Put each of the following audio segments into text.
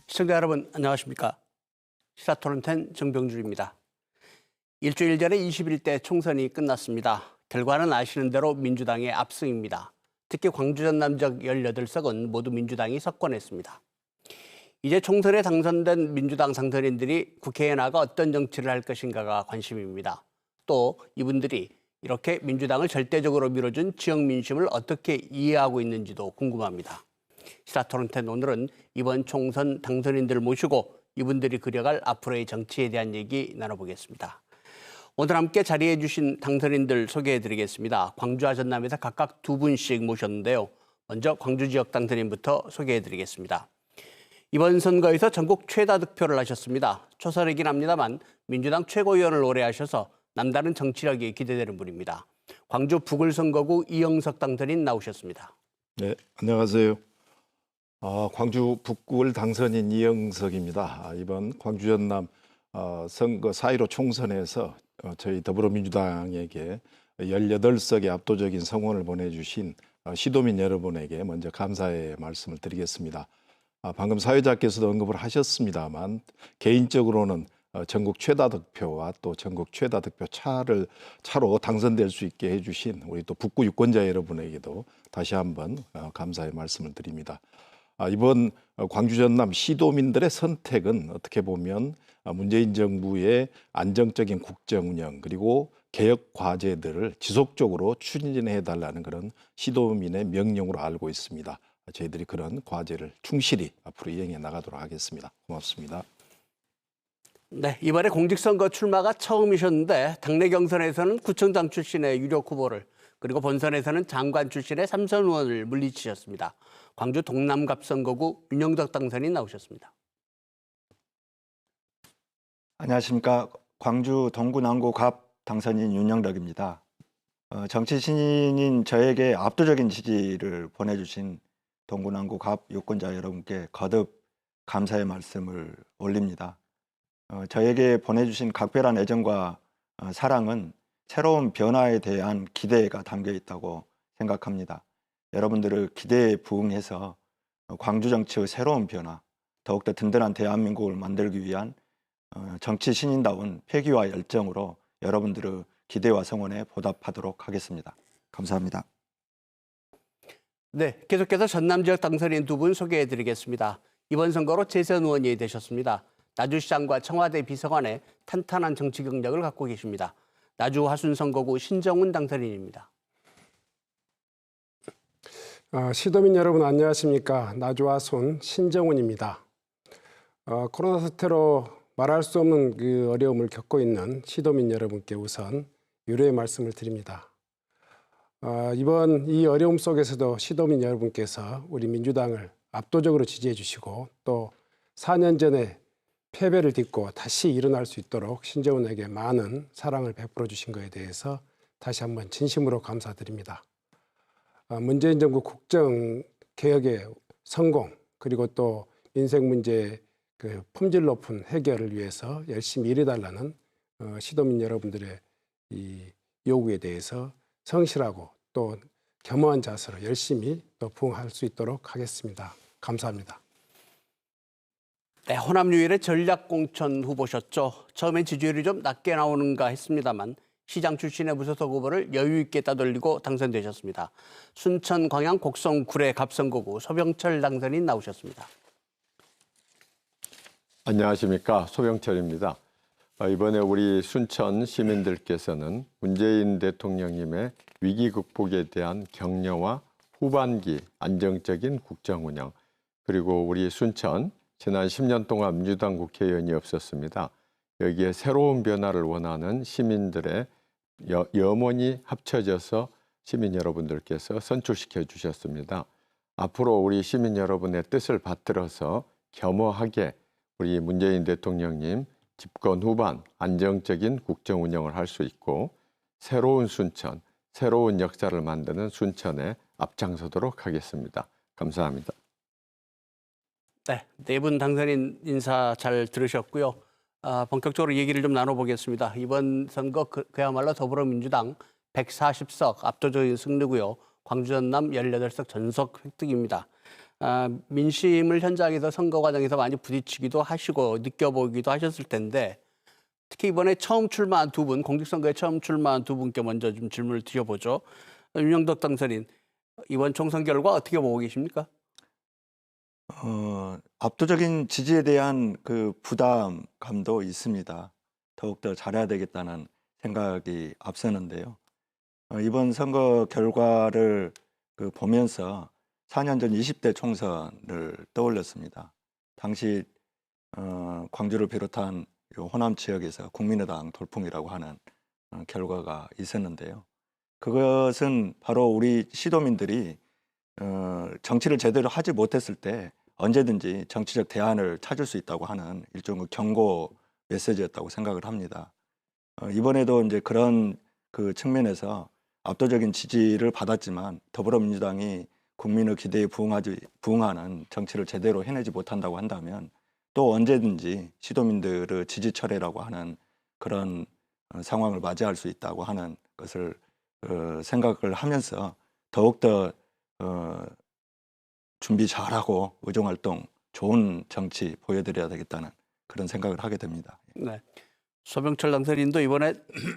시청자 여러분 안녕하십니까? 시사토론텐 정병주입니다. 일주일 전에 21대 총선이 끝났습니다. 결과는 아시는 대로 민주당의 압승입니다. 특히 광주 전남 지역 18석은 모두 민주당이 석권했습니다. 이제 총선에 당선된 민주당 당선인들이 국회에 나가 어떤 정치를 할 것인가가 관심입니다. 또 이분들이 이렇게 민주당을 절대적으로 밀어준 지역 민심을 어떻게 이해하고 있는지도 궁금합니다. 시사토론텐 오늘은 이번 총선 당선인들을 모시고 이분들이 그려갈 앞으로의 정치에 대한 얘기 나눠보겠습니다. 오늘 함께 자리해 주신 당선인들 소개해드리겠습니다. 광주와 전남에서 각각 2분씩 모셨는데요. 먼저 광주 지역 당선인부터 소개해드리겠습니다. 이번 선거에서 전국 최다 득표를 하셨습니다. 초선이긴 합니다만 민주당 최고위원을 오래 하셔서 남다른 정치력이 기대되는 분입니다. 광주 부글선거구 이영석 당선인 나오셨습니다. 네, 안녕하세요. 광주 북구을 당선인 이영석입니다. 이번 광주 전남 선거 4.15 총선에서 저희 더불어민주당에게 18석의 압도적인 성원을 보내주신 시도민 여러분에게 먼저 감사의 말씀을 드리겠습니다. 방금 사회자께서도 언급을 하셨습니다만 개인적으로는 전국 최다 득표와 또 전국 최다 득표 차로 당선될 수 있게 해주신 우리 또 북구 유권자 여러분에게도 다시 한번 감사의 말씀을 드립니다. 이번 광주 전남 시도민들의 선택은 어떻게 보면 문재인 정부의 안정적인 국정 운영 그리고 개혁 과제들을 지속적으로 추진해 달라는 그런 시도민의 명령으로 알고 있습니다. 저희들이 그런 과제를 충실히 앞으로 이행해 나가도록 하겠습니다. 고맙습니다. 네, 이번에 공직선거 출마가 처음이셨는데 당내 경선에서는 구청장 출신의 유력 후보를 그리고 본선에서는 장관 출신의 3선 의원을 물리치셨습니다. 광주 동남갑선거구 윤영덕 당선인 나오셨습니다. 안녕하십니까. 광주 동구 남구 갑 당선인 윤영덕입니다. 정치 신인인 저에게 압도적인 지지를 보내주신 동구 남구 갑 유권자 여러분께 거듭 감사의 말씀을 올립니다. 저에게 보내주신 각별한 애정과 사랑은 새로운 변화에 대한 기대가 담겨 있다고 생각합니다. 여러분들의 기대에 부응해서 광주 정치의 새로운 변화, 더욱더 든든한 대한민국을 만들기 위한 정치 신인다운 패기와 열정으로 여러분들의 기대와 성원에 보답하도록 하겠습니다. 감사합니다. 네, 계속해서 전남 지역 당선인 2분 소개해드리겠습니다. 이번 선거로 재선 의원이 되셨습니다. 나주시장과 청와대 비서관의 탄탄한 정치 경력을 갖고 계십니다. 나주 화순 선거구 신정훈 당선인입니다. 시도민 여러분 안녕하십니까. 나주 화순 신정훈입니다. 코로나 사태로 말할 수 없는 그 어려움을 겪고 있는 시도민 여러분께 우선 유료의 말씀을 드립니다. 이번 이 어려움 속에서도 시도민 여러분께서 우리 민주당을 압도적으로 지지해 주시고 또 4년 전에 패배를 딛고 다시 일어날 수 있도록 신정훈에게 많은 사랑을 베풀어 주신 것에 대해서 다시 한번 진심으로 감사드립니다. 문재인 정부 국정 개혁의 성공 그리고 또 민생 문제 그 품질 높은 해결을 위해서 열심히 일해달라는 시도민 여러분들의 이 요구에 대해서 성실하고 또 겸허한 자세로 열심히 또 부응할 수 있도록 하겠습니다. 감사합니다. 네, 호남 유일의 전략공천 후보셨죠. 처음엔 지지율이 좀 낮게 나오는가 했습니다만 시장 출신의 무소속 후보를 여유 있게 따돌리고 당선되셨습니다. 순천 광양 곡성 구례 갑선거구 소병철 당선인 나오셨습니다. 안녕하십니까. 소병철입니다. 이번에 우리 순천 시민들께서는 문재인 대통령님의 위기 극복에 대한 격려와 후반기 안정적인 국정 운영 그리고 우리 순천 지난 10년 동안 민주당 국회의원이 없었습니다. 여기에 새로운 변화를 원하는 시민들의 염원이 합쳐져서 시민 여러분들께서 선출시켜 주셨습니다. 앞으로 우리 시민 여러분의 뜻을 받들어서 겸허하게 우리 문재인 대통령님 집권 후반 안정적인 국정 운영을 할 수 있고 새로운 순천, 새로운 역사를 만드는 순천에 앞장서도록 하겠습니다. 감사합니다. 네, 4분 당선인 인사 잘 들으셨고요. 본격적으로 얘기를 좀 나눠보겠습니다. 이번 선거 그야말로 더불어민주당 140석 압도적인 승리고요. 광주 전남 18석 전석 획득입니다. 민심을 현장에서 선거 과정에서 많이 부딪히기도 하시고 느껴보기도 하셨을 텐데 특히 이번에 처음 출마한 두 분, 공직선거에 처음 출마한 두 분께 먼저 좀 질문을 드려보죠. 윤영덕 당선인, 이번 총선 결과 어떻게 보고 계십니까? 압도적인 지지에 대한 그 부담감도 있습니다. 더욱더 잘해야 되겠다는 생각이 앞서는데요. 이번 선거 결과를 보면서 4년 전 20대 총선을 떠올렸습니다. 당시 광주를 비롯한 요 호남 지역에서 국민의당 돌풍이라고 하는 결과가 있었는데요. 그것은 바로 우리 시도민들이 정치를 제대로 하지 못했을 때 언제든지 정치적 대안을 찾을 수 있다고 하는 일종의 경고 메시지였다고 생각을 합니다. 이번에도 이제 그런 그 측면에서 압도적인 지지를 받았지만 더불어민주당이 국민의 기대에 부응하는 정치를 제대로 해내지 못한다고 한다면 또 언제든지 시도민들의 지지 철회라고 하는 그런 상황을 맞이할 수 있다고 하는 것을 생각을 하면서 더욱더 준비 잘하고 의정활동 좋은 정치 보여드려야 되겠다는 그런 생각을 하게 됩니다. 네. 소병철 당선인도 이번에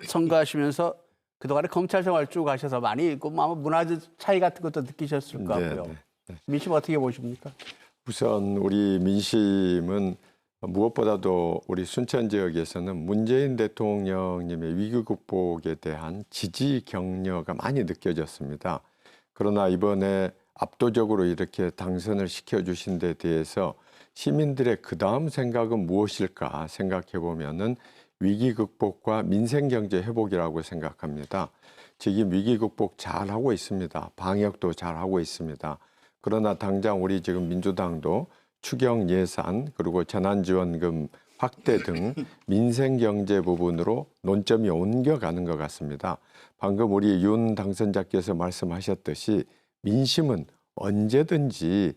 선거하시면서 그동안에 검찰 생활 쭉 하셔서 많이 아마 문화적 차이 같은 것도 느끼셨을 것 같고요. 민심 어떻게 보십니까? 우선 우리 민심은 무엇보다도 우리 순천 지역에서는 문재인 대통령님의 위기 극복에 대한 지지 격려가 많이 느껴졌습니다. 그러나 이번에 압도적으로 이렇게 당선을 시켜주신 데 대해서 시민들의 그 다음 생각은 무엇일까 생각해 보면은 위기 극복과 민생 경제 회복이라고 생각합니다. 지금 위기 극복 잘하고 있습니다. 방역도 잘하고 있습니다. 그러나 당장 우리 지금 민주당도 추경 예산 그리고 재난지원금 확대 등 민생 경제 부분으로 논점이 옮겨가는 것 같습니다. 방금 우리 윤 당선자께서 말씀하셨듯이 민심은 언제든지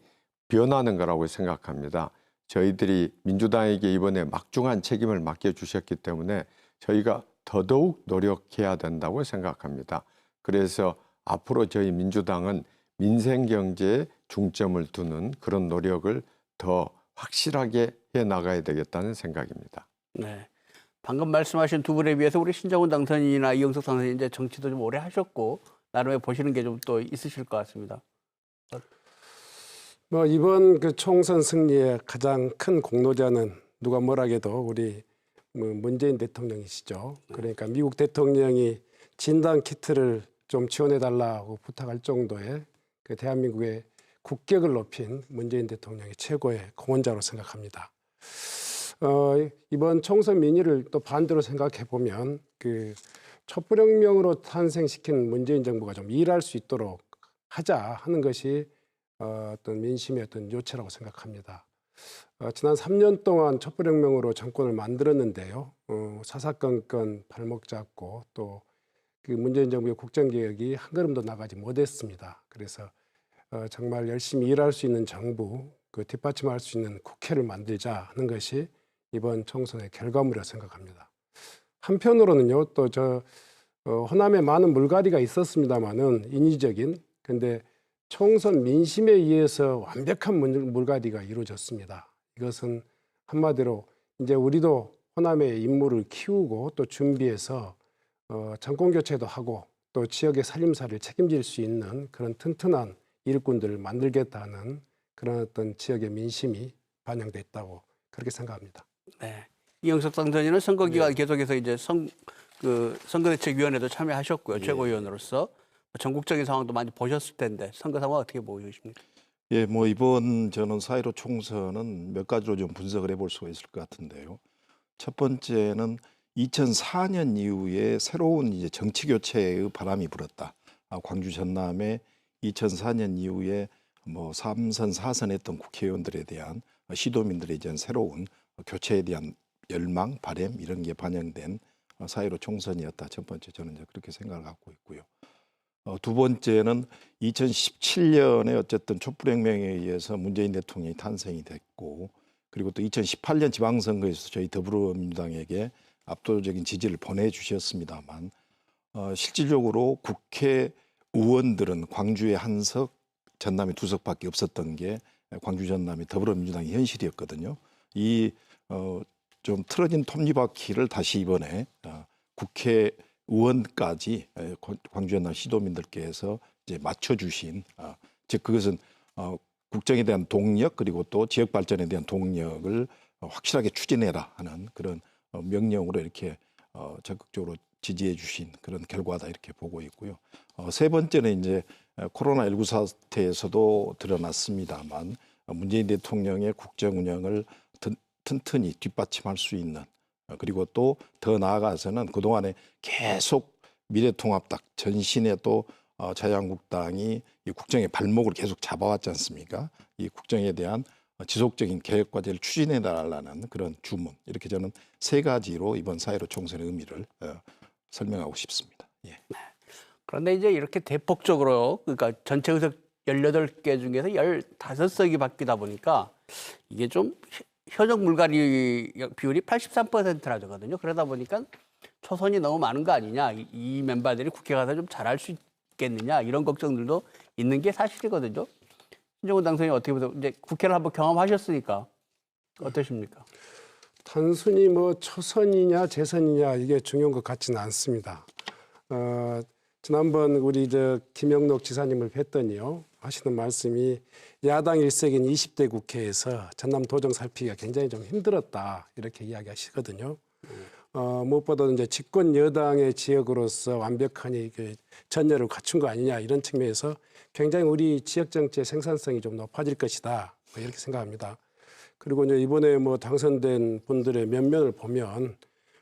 변하는 거라고 생각합니다. 저희들이 민주당에게 이번에 막중한 책임을 맡겨주셨기 때문에 저희가 더더욱 노력해야 된다고 생각합니다. 그래서 앞으로 저희 민주당은 민생 경제에 중점을 두는 그런 노력을 더 확실하게 해 나가야 되겠다는 생각입니다. 네. 방금 말씀하신 두 분에 비해서 우리 신정훈 당선인이나 이영석 당선인 이제 정치도 좀 오래 하셨고 나름의 보시는 게 좀 또 있으실 것 같습니다. 뭐 이번 그 총선 승리의 가장 큰 공로자는 누가 뭐라해도 우리 문재인 대통령이시죠. 그러니까 미국 대통령이 진단 키트를 좀 지원해 달라고 부탁할 정도의 그 대한민국의 국격을 높인 문재인 대통령이 최고의 공헌자로 생각합니다. 이번 총선 민의를 또 반대로 생각해 보면 그 촛불혁명으로 탄생시킨 문재인 정부가 좀 일할 수 있도록 하자 하는 것이 어떤 민심의 어떤 요체라고 생각합니다. 지난 3년 동안 촛불혁명으로 정권을 만들었는데요. 사사건건 발목 잡고 또 그 문재인 정부의 국정개혁이 한 걸음도 나가지 못했습니다. 그래서 정말 열심히 일할 수 있는 정부, 그 뒷받침할 수 있는 국회를 만들자 하는 것이 이번 총선의 결과물이라고 생각합니다. 한편으로는요, 또 호남에 많은 물갈이가 있었습니다만은 인위적인, 근데 총선 민심에 의해서 완벽한 물갈이가 이루어졌습니다. 이것은 한마디로 이제 우리도 호남의 인물을 키우고 또 준비해서 정권 교체도 하고 또 지역의 살림살이를 책임질 수 있는 그런 튼튼한 일꾼들을 만들겠다는 그런 어떤 지역의 민심이 반영됐다고 그렇게 생각합니다. 네. 이영석 당선인은 선거 기간 계속해서 이제 선거대책위원회도 참여하셨고요. 최고위원으로서 전국적인 상황도 많이 보셨을 텐데 선거 상황 어떻게 보고 계십니까? 예, 뭐 이번 저는 4.15 총선은 몇 가지로 좀 분석을 해볼 수가 있을 것 같은데요. 첫 번째는 2004년 이후에 새로운 이제 정치 교체의 바람이 불었다. 광주 전남에 2004년 이후에 뭐 3선, 4선 했던 국회의원들에 대한 시도민들의 이제 새로운 교체에 대한 열망, 바람 이런 게 반영된 4.15 총선이었다. 첫 번째 저는 이제 그렇게 생각을 갖고 있고요. 두 번째는 2017년에 어쨌든 촛불혁명에 의해서 문재인 대통령이 탄생이 됐고 그리고 또 2018년 지방선거에서 저희 더불어민주당에게 압도적인 지지를 보내주셨습니다만 실질적으로 국회의원들은 광주에 한 석, 전남에 두 석밖에 없었던 게 광주 전남이 더불어민주당의 현실이었거든요. 이 좀 틀어진 톱니바퀴를 다시 이번에 국회의원까지 광주 전남 시도민들께서 이제 맞춰주신 즉 그것은 국정에 대한 동력 그리고 또 지역 발전에 대한 동력을 확실하게 추진해라 하는 그런 명령으로 이렇게 적극적으로 지지해 주신 그런 결과다 이렇게 보고 있고요. 세 번째는 이제 코로나19 사태에서도 드러났습니다만 문재인 대통령의 국정 운영을 튼튼히 뒷받침할 수 있는 그리고 또 더 나아가서는 그동안에 계속 미래통합당 전신에 또 자유한국당이 이 국정의 발목을 계속 잡아왔지 않습니까? 이 국정에 대한 지속적인 개혁 과제를 추진해 달라는 그런 주문 이렇게 저는 세 가지로 이번 4.15 총선의 의미를 설명하고 싶습니다. 예. 그런데 이제 이렇게 대폭적으로 그러니까 전체 의석 18개 중에서 15석이 바뀌다 보니까 이게 좀 현역 물갈이 비율이 83%나 되거든요. 그러다 보니까 초선이 너무 많은 거 아니냐. 이 멤버들이 국회 가서 좀 잘할 수 있겠느냐. 이런 걱정들도 있는 게 사실이거든요. 신정훈 당선인이 어떻게 보세요? 이제 국회를 한번 경험하셨으니까 어떠십니까? 단순히 뭐 초선이냐 재선이냐 이게 중요한 것 같지는 않습니다. 지난번 우리 김영록 지사님을 뵀더니요 하시는 말씀이 야당 일색인 20대 국회에서 전남 도정 살피기가 굉장히 좀 힘들었다 이렇게 이야기하시거든요. 무엇보다 이제 집권 여당의 지역으로서 완벽하니 전열을 갖춘 거 아니냐 이런 측면에서 굉장히 우리 지역 정치의 생산성이 좀 높아질 것이다 이렇게 생각합니다. 그리고 이제 이번에 뭐 당선된 분들의 면면을 보면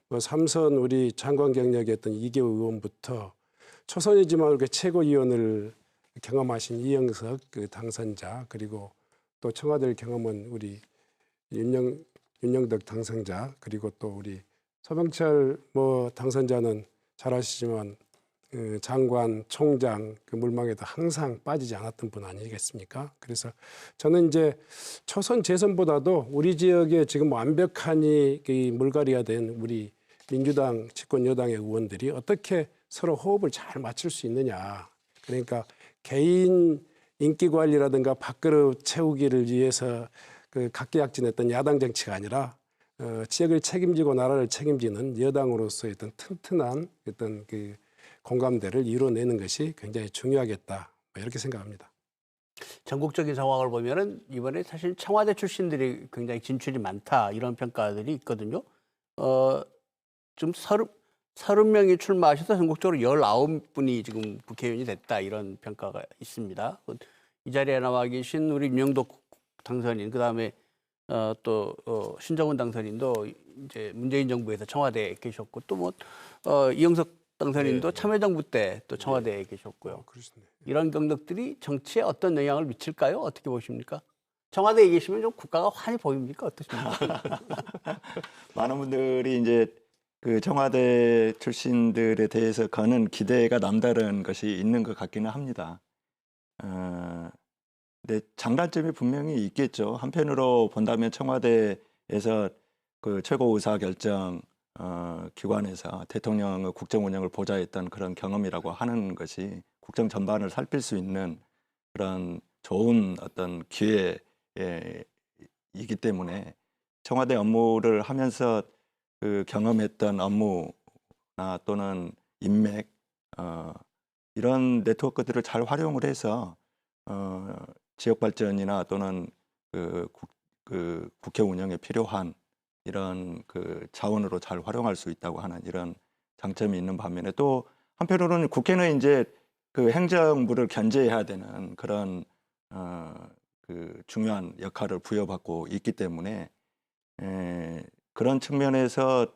뭐 3선 우리 장관 경력이었던 이계호 의원부터 초선이지만 이렇게 최고위원을 경험하신 이영석 그 당선자 그리고 또 청와대를 경험한 우리 윤영덕 당선자 그리고 또 우리 서병철 뭐 당선자는 잘 아시지만 장관, 총장 그 물망에도 항상 빠지지 않았던 분 아니겠습니까? 그래서 저는 이제 초선 재선보다도 우리 지역에 지금 완벽하니 물갈이가 된 우리 민주당 집권 여당의 의원들이 어떻게 서로 호흡을 잘 맞출 수 있느냐. 그러니까 개인 인기 관리라든가 밥그릇 채우기를 위해서 그 각계약진했던 야당 정치가 아니라 지역을 책임지고 나라를 책임지는 여당으로서의 어떤 튼튼한 어떤 그 공감대를 이뤄내는 것이 굉장히 중요하겠다 이렇게 생각합니다. 전국적인 상황을 보면은 이번에 사실 청와대 출신들이 굉장히 진출이 많다 이런 평가들이 있거든요. 좀 30명이 출마하셔서 전국적으로 19분이 지금 국회의원이 됐다 이런 평가가 있습니다. 이 자리에 나와 계신 우리 윤영덕 당선인 그다음에 또 신정훈 당선인도 이제 문재인 정부에서 청와대에 계셨고 또 뭐 이영석 당선인도 참여정부 때 또 청와대에 계셨고요. 이런 경력들이 정치에 어떤 영향을 미칠까요? 어떻게 보십니까? 청와대에 계시면 좀 국가가 환히 보입니까? 어떠십니까? 많은 분들이 이제 그 청와대 출신들에 대해서 거는 기대가 남다른 것이 있는 것 같기는 합니다. 근데 장단점이 분명히 있겠죠. 한편으로 본다면 청와대에서 그 최고 의사 결정 기관에서 대통령의 국정 운영을 보좌했던 그런 경험이라고 하는 것이 국정 전반을 살필 수 있는 그런 좋은 어떤 기회이기 때문에 청와대 업무를 하면서 그 경험했던 업무나 또는 인맥 이런 네트워크들을 잘 활용을 해서 지역 발전이나 또는 그 국회 운영에 필요한 이런 그 자원으로 잘 활용할 수 있다고 하는 이런 장점이 있는 반면에 또 한편으로는 국회는 이제 그 행정부를 견제해야 되는 그런 그 중요한 역할을 부여받고 있기 때문에 그런 측면에서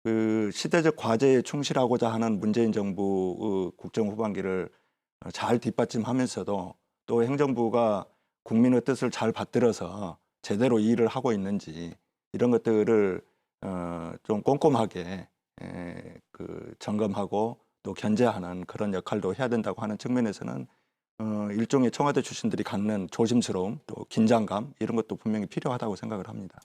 그 시대적 과제에 충실하고자 하는 문재인 정부의 국정 후반기를 잘 뒷받침하면서도 또 행정부가 국민의 뜻을 잘 받들어서 제대로 일을 하고 있는지 이런 것들을 좀 꼼꼼하게 그 점검하고 또 견제하는 그런 역할도 해야 된다고 하는 측면에서는 일종의 청와대 출신들이 갖는 조심스러움 또 긴장감 이런 것도 분명히 필요하다고 생각을 합니다.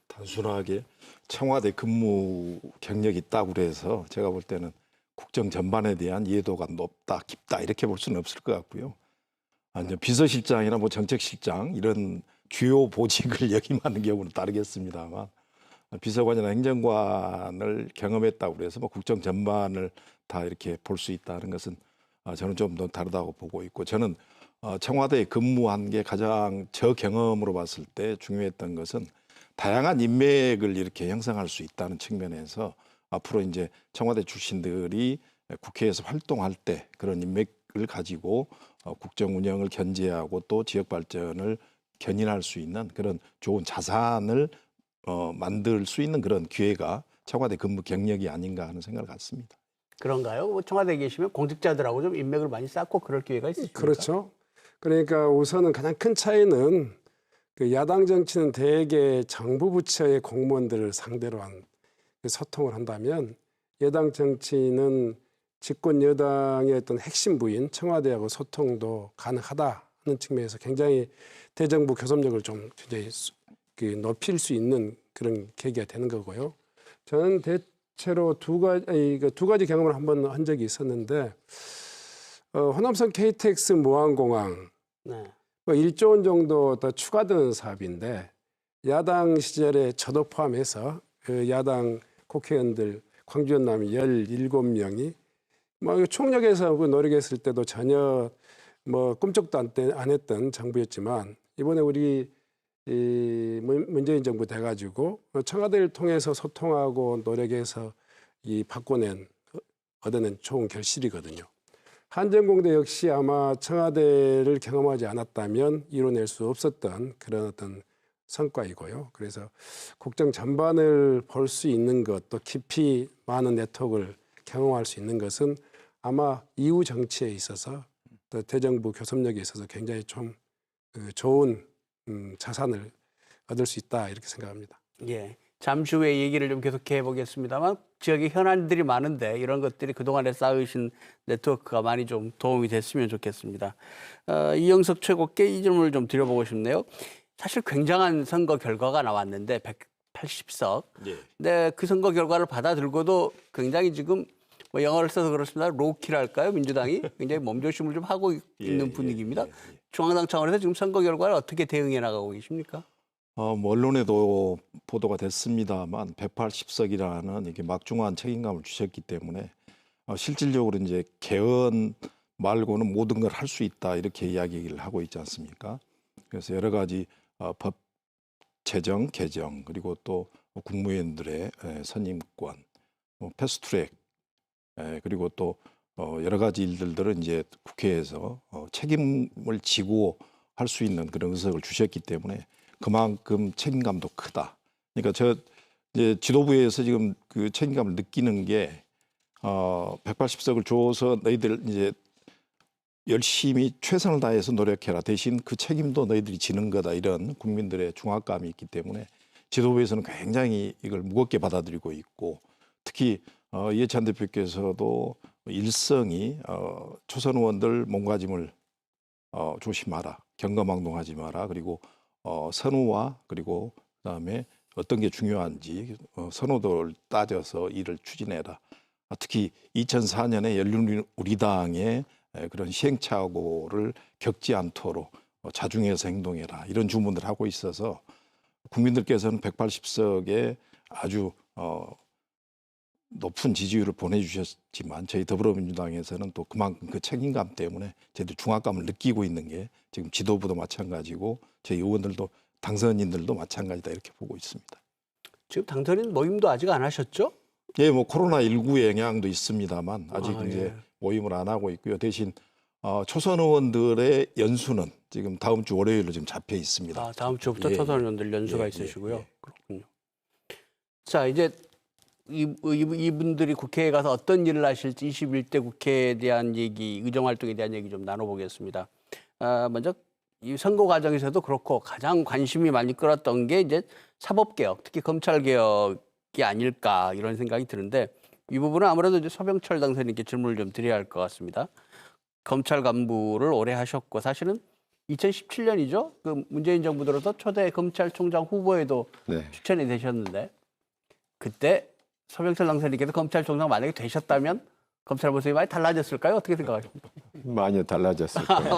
단순하게 청와대 근무 경력이 있다고 그래서 제가 볼 때는 국정 전반에 대한 이해도가 높다, 깊다 이렇게 볼 수는 없을 것 같고요. 이제 비서실장이나 뭐 정책실장 이런 주요 보직을 역임하는 경우는 다르겠습니다만 비서관이나 행정관을 경험했다고 그래서 뭐 국정 전반을 다 이렇게 볼 수 있다는 것은 저는 좀 더 다르다고 보고 있고 저는 청와대에 근무한 게 가장 저 경험으로 봤을 때 중요했던 것은 다양한 인맥을 이렇게 형성할 수 있다는 측면에서 앞으로 이제 청와대 출신들이 국회에서 활동할 때 그런 인맥을 가지고 국정 운영을 견제하고 또 지역 발전을 견인할 수 있는 그런 좋은 자산을 만들 수 있는 그런 기회가 청와대 근무 경력이 아닌가 하는 생각을 갖습니다. 그런가요? 뭐 청와대에 계시면 공직자들하고 좀 인맥을 많이 쌓고 그럴 기회가 있으십니까? 그렇죠. 그러니까 우선은 가장 큰 차이는 그 야당 정치는 대개 정부 부처의 공무원들을 상대로 한 소통을 한다면 여당 정치는 집권 여당의 어떤 핵심 부인 청와대하고 소통도 가능하다는 측면에서 굉장히 대정부 교섭력을 좀 굉장히 높일 수 있는 그런 계기가 되는 거고요. 저는 대체로 두 가지 경험을 한번 한 적이 있었는데 호남선 KTX 무한공항 네. 1조 원 정도 더 추가되는 사업인데 야당 시절에 저도 포함해서 그 야당 국회의원들 광주 전남 17명이 뭐 총력에서 그 노력했을 때도 전혀 뭐 꿈쩍도 안 했던 정부였지만 이번에 우리 이 문재인 정부 돼가지고 청와대를 통해서 소통하고 노력해서 얻어낸 좋은 결실이거든요. 한전공대 역시 아마 청와대를 경험하지 않았다면 이뤄낼 수 없었던 그런 어떤 성과이고요. 그래서 국정 전반을 볼 수 있는 것, 또 깊이 많은 네트워크를 경험할 수 있는 것은 아마 이후 정치에 있어서 또 대정부 교섭력에 있어서 굉장히 좀 좋은 자산을 얻을 수 있다 이렇게 생각합니다. 예. 잠시 후에 얘기를 좀 계속해 보겠습니다만 지역에 현안들이 많은데 이런 것들이 그동안에 쌓으신 네트워크가 많이 좀 도움이 됐으면 좋겠습니다. 이영석 최고께 이 질문을 좀 드려보고 싶네요. 사실 굉장한 선거 결과가 나왔는데 180석. 예. 근데 그 선거 결과를 받아들고도 굉장히 지금 뭐 영어를 써서 그렇습니다. 로키랄까요? 민주당이 굉장히 몸조심을 좀 하고 있는 분위기입니다. 중앙당 차원에서 지금 선거 결과를 어떻게 대응해 나가고 계십니까? 뭐 언론에도 보도가 됐습니다만 180석이라는 이게 막중한 책임감을 주셨기 때문에 실질적으로 이제 개헌 말고는 모든 걸 할 수 있다 이렇게 이야기를 하고 있지 않습니까? 그래서 여러 가지 법 제정, 개정 그리고 또 국무위원들의 선임권, 패스트트랙 그리고 또 여러 가지 일들은 이제 국회에서 책임을 지고 할 수 있는 그런 의석을 주셨기 때문에 그만큼 책임감도 크다. 그러니까 이제 지도부에서 지금 그 책임감을 느끼는 게 180석을 줘서 너희들 이제 열심히 최선을 다해서 노력해라. 대신 그 책임도 너희들이 지는 거다. 이런 국민들의 중압감이 있기 때문에 지도부에서는 굉장히 이걸 무겁게 받아들이고 있고 특히 이해찬 대표께서도 일성이 초선 의원들 몸가짐을 조심하라. 경거망동하지 마라. 그리고 선우와 그리고 그다음에 어떤 게 중요한지 선호도를 따져서 일을 추진해라. 특히 2004년에 열린우리당의 그런 시행착오를 겪지 않도록 자중해서 행동해라. 이런 주문을 하고 있어서 국민들께서는 180석에 아주 높은 지지율을 보내주셨지만 저희 더불어민주당에서는 또 그만큼 그 책임감 때문에 저희들 중압감을 느끼고 있는 게 지금 지도부도 마찬가지고 저희 의원들도 당선인들도 마찬가지다 이렇게 보고 있습니다. 지금 당선인 모임도 아직 안 하셨죠? 예, 뭐 코로나19 영향도 있습니다만 아직 이제 예. 모임을 안 하고 있고요. 대신 초선 의원들의 연수는 지금 다음 주 월요일로 지금 잡혀 있습니다. 다음 주부터 예, 초선 의원들 연수가 예, 있으시고요. 예. 그렇군요. 자, 이제 이분들이 국회에 가서 어떤 일을 하실지 21대 국회에 대한 얘기, 의정활동에 대한 얘기 좀 나눠보겠습니다. 먼저 이 선거 과정에서도 그렇고 가장 관심이 많이 끌었던 게 이제 사법개혁, 특히 검찰개혁이 아닐까 이런 생각이 드는데 이 부분은 아무래도 이제 서병철 당선인께 질문을 좀 드려야 할 것 같습니다. 검찰 간부를 오래 하셨고 사실은 2017년이죠. 그 문재인 정부 들어서 초대 검찰총장 후보에도 네. 추천이 되셨는데 그때 서병철 당선인께서 검찰총장 만약에 되셨다면 검찰 모습이 많이 달라졌을까요? 어떻게 생각하십니까? 많이 달라졌을 겁니다.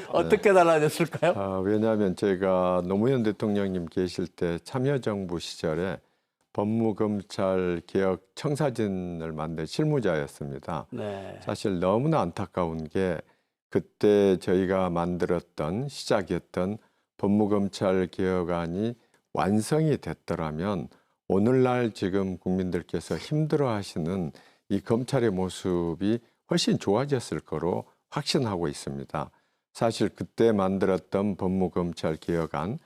어떻게 달라졌을까요? 왜냐하면 제가 노무현 대통령님 계실 때 참여정부 시절에 법무검찰 개혁 청사진을 만든 실무자였습니다. 네. 사실 너무나 안타까운 게 그때 저희가 만들었던 시작했던 법무검찰 개혁안이 완성이 됐더라면 오늘날 지금 국민들께서 힘들어하시는 이 검찰의 모습이 훨씬 좋아졌을 거로 확신하고 있습니다. 사실 그때 만들었던 법무검찰 개혁안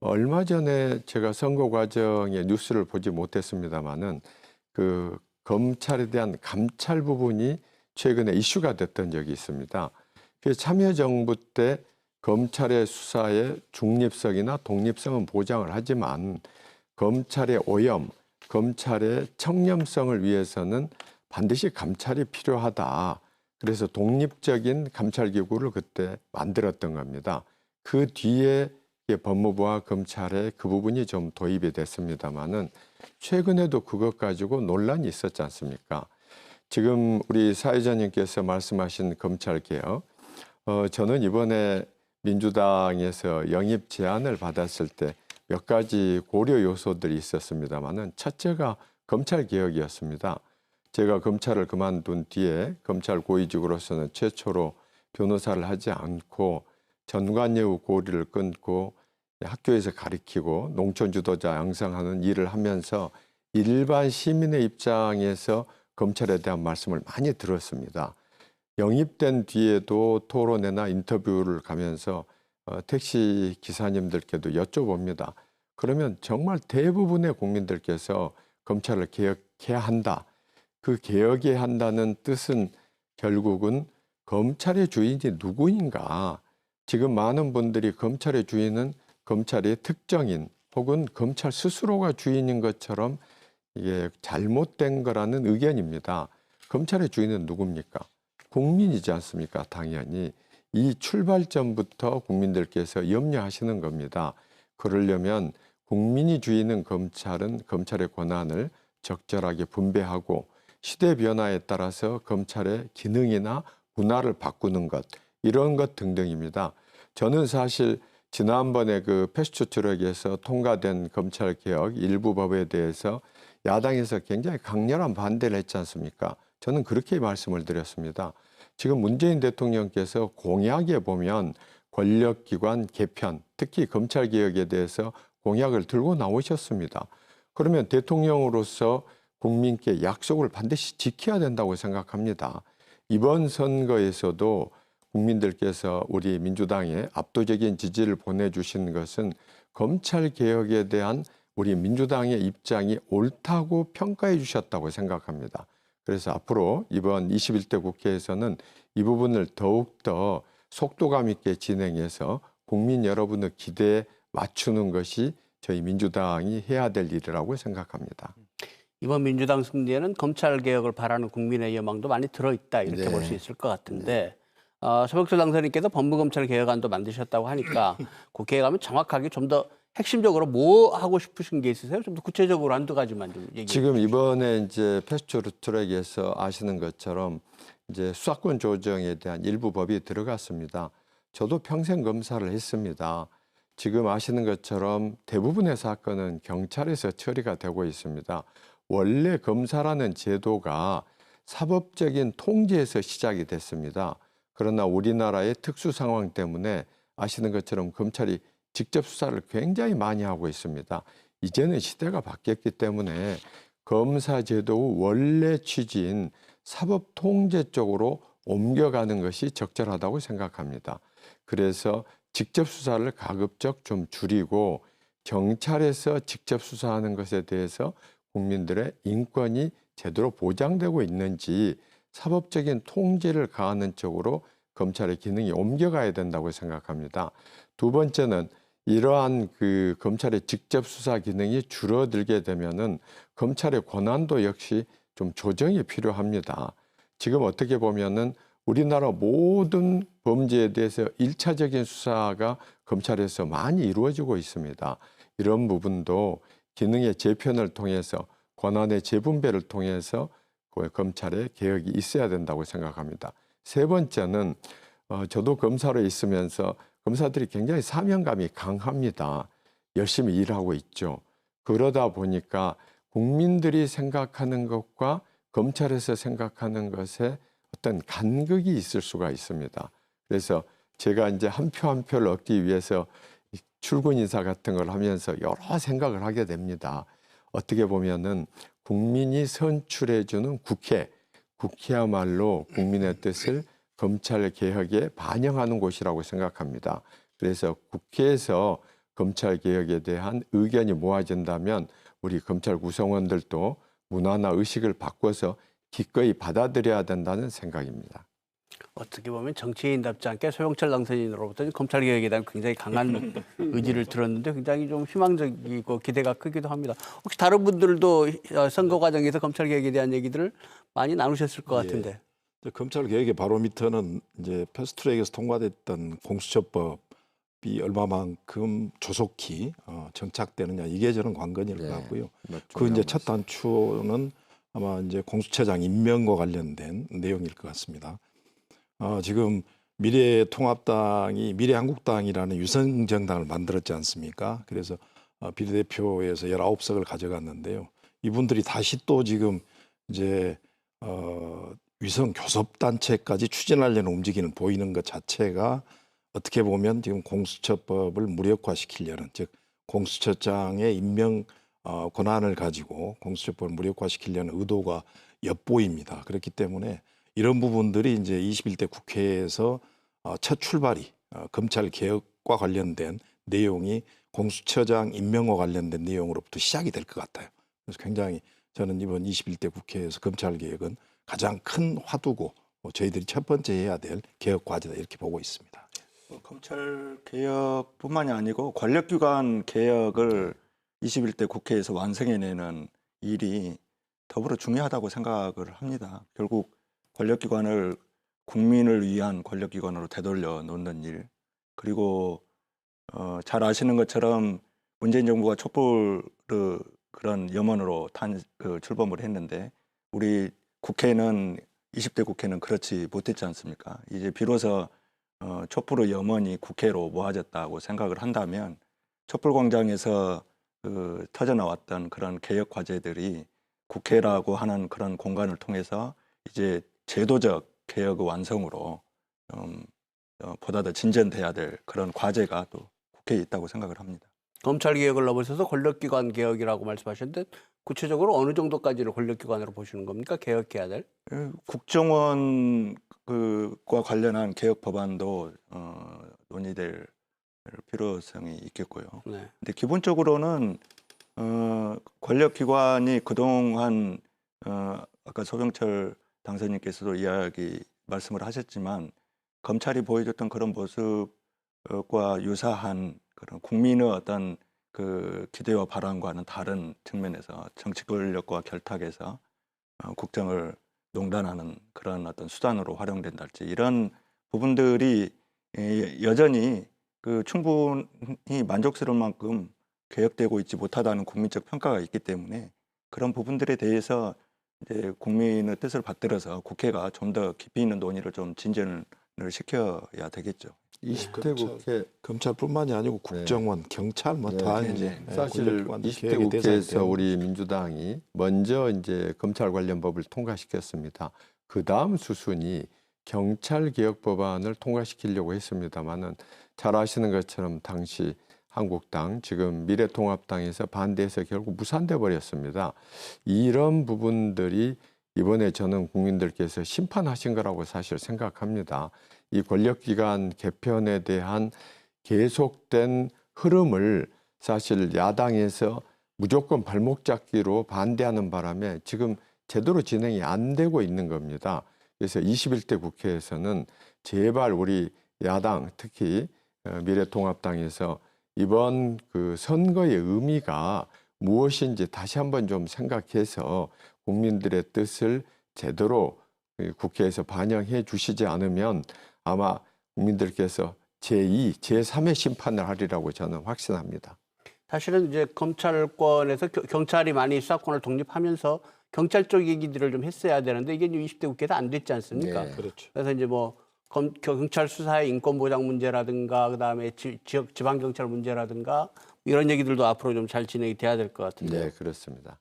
얼마 전에 제가 선거 과정의 뉴스를 보지 못했습니다마는 그 검찰에 대한 감찰 부분이 최근에 이슈가 됐던 적이 있습니다. 그 참여정부 때 검찰의 수사의 중립성이나 독립성은 보장을 하지만 검찰의 오염, 검찰의 청렴성을 위해서는 반드시 감찰이 필요하다. 그래서 독립적인 감찰기구를 그때 만들었던 겁니다. 그 뒤에 법무부와 검찰의 그 부분이 좀 도입이 됐습니다마는 최근에도 그것 가지고 논란이 있었지 않습니까? 지금 우리 사회자님께서 말씀하신 검찰개혁, 저는 이번에 민주당에서 영입 제안을 받았을 때 몇 가지 고려 요소들이 있었습니다마는 첫째가 검찰개혁이었습니다. 제가 검찰을 그만둔 뒤에 검찰 고위직으로서는 최초로 변호사를 하지 않고 전관예우 고리를 끊고 학교에서 가르치고 농촌 주도자 양성하는 일을 하면서 일반 시민의 입장에서 검찰에 대한 말씀을 많이 들었습니다. 영입된 뒤에도 토론회나 인터뷰를 가면서 택시 기사님들께도 여쭤봅니다. 그러면 정말 대부분의 국민들께서 검찰을 개혁해야 한다. 그 개혁해야 한다는 뜻은 결국은 검찰의 주인이 누구인가? 지금 많은 분들이 검찰의 주인은 검찰의 특정인 혹은 검찰 스스로가 주인인 것처럼 이게 잘못된 거라는 의견입니다. 검찰의 주인은 누굽니까? 국민이지 않습니까? 당연히. 이 출발점부터 국민들께서 염려하시는 겁니다. 그러려면 국민이 주인인 검찰은 검찰의 권한을 적절하게 분배하고 시대 변화에 따라서 검찰의 기능이나 문화를 바꾸는 것, 이런 것 등등입니다. 저는 사실 지난번에 그 패스트트랙에서 통과된 검찰개혁 일부 법에 대해서 야당에서 굉장히 강렬한 반대를 했지 않습니까? 저는 그렇게 말씀을 드렸습니다. 지금 문재인 대통령께서 공약에 보면 권력기관 개편, 특히 검찰개혁에 대해서 공약을 들고 나오셨습니다. 그러면 대통령으로서 국민께 약속을 반드시 지켜야 된다고 생각합니다. 이번 선거에서도 국민들께서 우리 민주당에 압도적인 지지를 보내주신 것은 검찰개혁에 대한 우리 민주당의 입장이 옳다고 평가해 주셨다고 생각합니다. 그래서 앞으로 이번 21대 국회에서는 이 부분을 더욱더 속도감 있게 진행해서 국민 여러분의 기대에 맞추는 것이 저희 민주당이 해야 될 일이라고 생각합니다. 이번 민주당 승리에는 검찰개혁을 바라는 국민의 여망도 많이 들어있다 이렇게 네. 볼 수 있을 것 같은데 서명철 당선인께서 법무검찰 개혁안도 만드셨다고 하니까 국회에 가면 정확하게 좀 더 핵심적으로 뭐 하고 싶으신 게 있으세요? 좀 더 구체적으로 한두 가지만 좀 얘기해 주세요. 지금 이번에 이제 패스트트랙에서 아시는 것처럼 이제 수사권 조정에 대한 일부 법이 들어갔습니다. 저도 평생 검사를 했습니다. 지금 아시는 것처럼 대부분의 사건은 경찰에서 처리가 되고 있습니다. 원래 검사라는 제도가 사법적인 통제에서 시작이 됐습니다. 그러나 우리나라의 특수 상황 때문에 아시는 것처럼 검찰이 직접 수사를 굉장히 많이 하고 있습니다. 이제는 시대가 바뀌었기 때문에 검사 제도의 원래 취지인 사법 통제 쪽으로 옮겨가는 것이 적절하다고 생각합니다. 그래서 직접 수사를 가급적 좀 줄이고 경찰에서 직접 수사하는 것에 대해서 국민들의 인권이 제대로 보장되고 있는지 사법적인 통제를 가하는 쪽으로 검찰의 기능이 옮겨가야 된다고 생각합니다. 두 번째는 이러한 그 검찰의 직접 수사 기능이 줄어들게 되면은 검찰의 권한도 역시 좀 조정이 필요합니다. 지금 어떻게 보면은 우리나라 모든 범죄에 대해서 1차적인 수사가 검찰에서 많이 이루어지고 있습니다. 이런 부분도 기능의 재편을 통해서 권한의 재분배를 통해서 그 검찰의 개혁이 있어야 된다고 생각합니다. 세 번째는 저도 검사로 있으면서 검사들이 굉장히 사명감이 강합니다. 열심히 일하고 있죠. 그러다 보니까 국민들이 생각하는 것과 검찰에서 생각하는 것에 어떤 간극이 있을 수가 있습니다. 그래서 제가 이제 한 표 한 표를 얻기 위해서 출근 인사 같은 걸 하면서 여러 생각을 하게 됩니다. 어떻게 보면은 국민이 선출해주는 국회야말로 국민의 뜻을 검찰 개혁에 반영하는 곳이라고 생각합니다. 그래서 국회에서 검찰 개혁에 대한 의견이 모아진다면 우리 검찰 구성원들도 문화나 의식을 바꿔서 기꺼이 받아들여야 된다는 생각입니다. 어떻게 보면 정치인답지 않게 소영철 당선인으로부터 검찰 개혁에 대한 굉장히 강한 의지를 들었는데 굉장히 좀 희망적이고 기대가 크기도 합니다. 혹시 다른 분들도 선거 과정에서 검찰 개혁에 대한 얘기들을 많이 나누셨을 것 같은데. 검찰 개혁의 바로미터는 이제 패스트트랙에서 통과됐던 공수처법이 얼마만큼 조속히 정착되느냐 이게 저는 관건일 것 같고요. 그 이제 첫 단추는 아마 이제 공수처장 임명과 관련된 내용일 것 같습니다. 지금 미래통합당이 미래한국당이라는 유성정당을 만들었지 않습니까? 그래서 비례대표에서 19석을 가져갔는데요. 이분들이 다시 또 지금 이제 위성 교섭단체까지 추진하려는 움직이는 보이는 것 자체가 어떻게 보면 지금 공수처법을 무력화시키려는, 즉 공수처장의 임명 권한을 가지고 공수처법을 무력화시키려는 의도가 엿보입니다. 그렇기 때문에 이런 부분들이 이제 21대 국회에서 첫 출발이 검찰 개혁과 관련된 내용이 공수처장 임명과 관련된 내용으로부터 시작이 될 것 같아요. 그래서 굉장히 저는 이번 21대 국회에서 검찰 개혁은 가장 큰 화두고 저희들이 첫 번째 해야 될 개혁 과제다 이렇게 보고 있습니다. 검찰 개혁뿐만이 아니고 권력기관 개혁을 21대 국회에서 완성해내는 일이 더불어 중요하다고 생각을 합니다. 결국 권력기관을 국민을 위한 권력기관으로 되돌려 놓는 일, 그리고 잘 아시는 것처럼 문재인 정부가 촛불 그런 염원으로 출범을 했는데 우리 국회는 20대 국회는 그렇지 못했지 않습니까? 이제 비로소 촛불의 염원이 국회로 모아졌다고 생각을 한다면 촛불광장에서 터져 나왔던 그런 개혁 과제들이 국회라고 하는 그런 공간을 통해서 이제 제도적 개혁의 완성으로 보다 더 진전돼야 될 그런 과제가 또 국회에 있다고 생각을 합니다. 검찰 개혁을 넘어서서 권력기관 개혁이라고 말씀하셨는데 구체적으로 어느 정도까지를 권력기관으로 보시는 겁니까? 개혁해야 될? 국정원과 관련한 개혁 법안도 논의될 필요성이 있겠고요. 네. 근데 기본적으로는 권력기관이 그동안 아까 소병철 당선인께서도 말씀을 하셨지만 검찰이 보여줬던 그런 모습과 유사한 그런 국민의 어떤 그 기대와 바람과는 다른 측면에서 정치 권력과 결탁해서 국정을 농단하는 그런 어떤 수단으로 활용된달지 이런 부분들이 여전히 충분히 만족스러울 만큼 개혁되고 있지 못하다는 국민적 평가가 있기 때문에 그런 부분들에 대해서 이제 국민의 뜻을 받들어서 국회가 좀 더 깊이 있는 논의를 좀 진전을 시켜야 되겠죠. 20대 국회 검찰뿐만이 아니고 국정원, 경찰 다 이제 사실 20대 국회에서 우리 민주당이 먼저 이제 검찰 관련 법을 통과시켰습니다. 그 다음 수순이 경찰 개혁 법안을 통과시키려고 했습니다만은 잘 아시는 것처럼 당시 한국당, 지금 미래통합당에서 반대해서 결국 무산돼 버렸습니다. 이런 부분들이 이번에 저는 국민들께서 심판하신 거라고 사실 생각합니다. 이 권력기관 개편에 대한 계속된 흐름을 사실 야당에서 무조건 발목 잡기로 반대하는 바람에 지금 제대로 진행이 안 되고 있는 겁니다. 그래서 21대 국회에서는 제발 우리 야당, 특히 미래통합당에서 이번 그 선거의 의미가 무엇인지 다시 한번 좀 생각해서 국민들의 뜻을 제대로 국회에서 반영해 주시지 않으면 아마 국민들께서 제2, 제3의 심판을 하리라고 저는 확신합니다. 사실은 이제 검찰권에서 경찰이 많이 수사권을 독립하면서 경찰 쪽 얘기들을 좀 했어야 되는데 이게 20대 국회에서 안 됐지 않습니까? 네. 그렇죠. 그래서 이제 뭐 경찰 수사의 인권 보장 문제라든가 그다음에 지역 지방 경찰 문제라든가 이런 얘기들도 앞으로 좀 잘 진행이 돼야 될 것 같은데. 네, 그렇습니다.